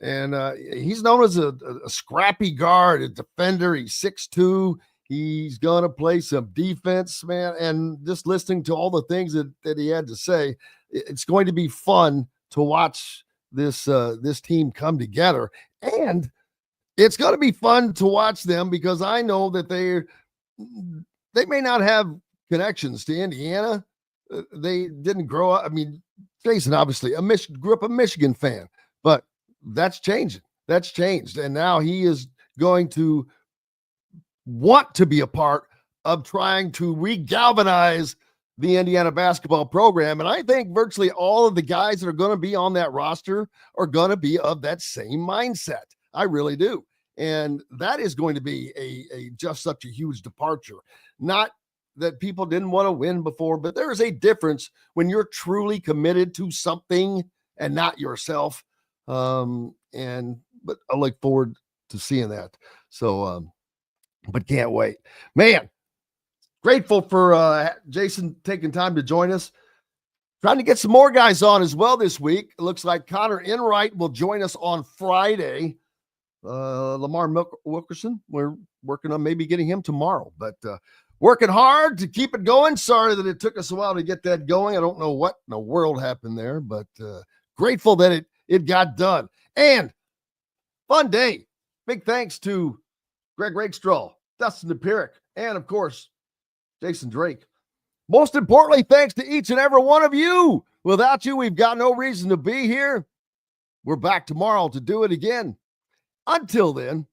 And he's known as a scrappy guard, a defender. He's 6'2". He's going to play some defense, man. And just listening to all the things that he had to say, it's going to be fun to watch this team come together. And it's going to be fun to watch them because I know that they may not have connections to Indiana. They didn't grow up. I mean, Jason, obviously, grew up a Michigan fan, but that's changing. That's changed. And now he is going to want to be a part of trying to regalvanize the Indiana basketball program. And I think virtually all of the guys that are going to be on that roster are going to be of that same mindset. I really do. And that is going to be a just such a huge departure. Not that people didn't want to win before, but there is a difference when you're truly committed to something and not yourself. But I look forward to seeing that. So, but can't wait, man. Grateful for Jason taking time to join us. Trying to get some more guys on as well this week. It looks like Connor Enright will join us on Friday. Lamar Wilkerson, we're working on maybe getting him tomorrow, but working hard to keep it going. Sorry that it took us a while to get that going. I don't know what in the world happened there, but grateful that it got done. And fun day. Big thanks to Greg Rakestraw, Dustin Dopirak, and of course, Jason Drake. Most importantly, thanks to each and every one of you. Without you, we've got no reason to be here. We're back tomorrow to do it again. Until then,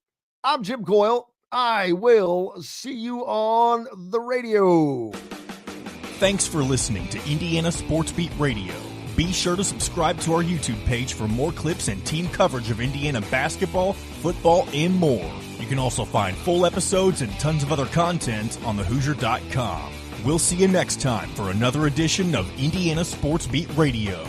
I'm Jim Coyle. I will see you on the radio. Thanks for listening to Indiana Sports Beat Radio. Be sure to subscribe to our YouTube page for more clips and team coverage of Indiana basketball, football, and more. You can also find full episodes and tons of other content on thehoosier.com. We'll see you next time for another edition of Indiana Sports Beat Radio.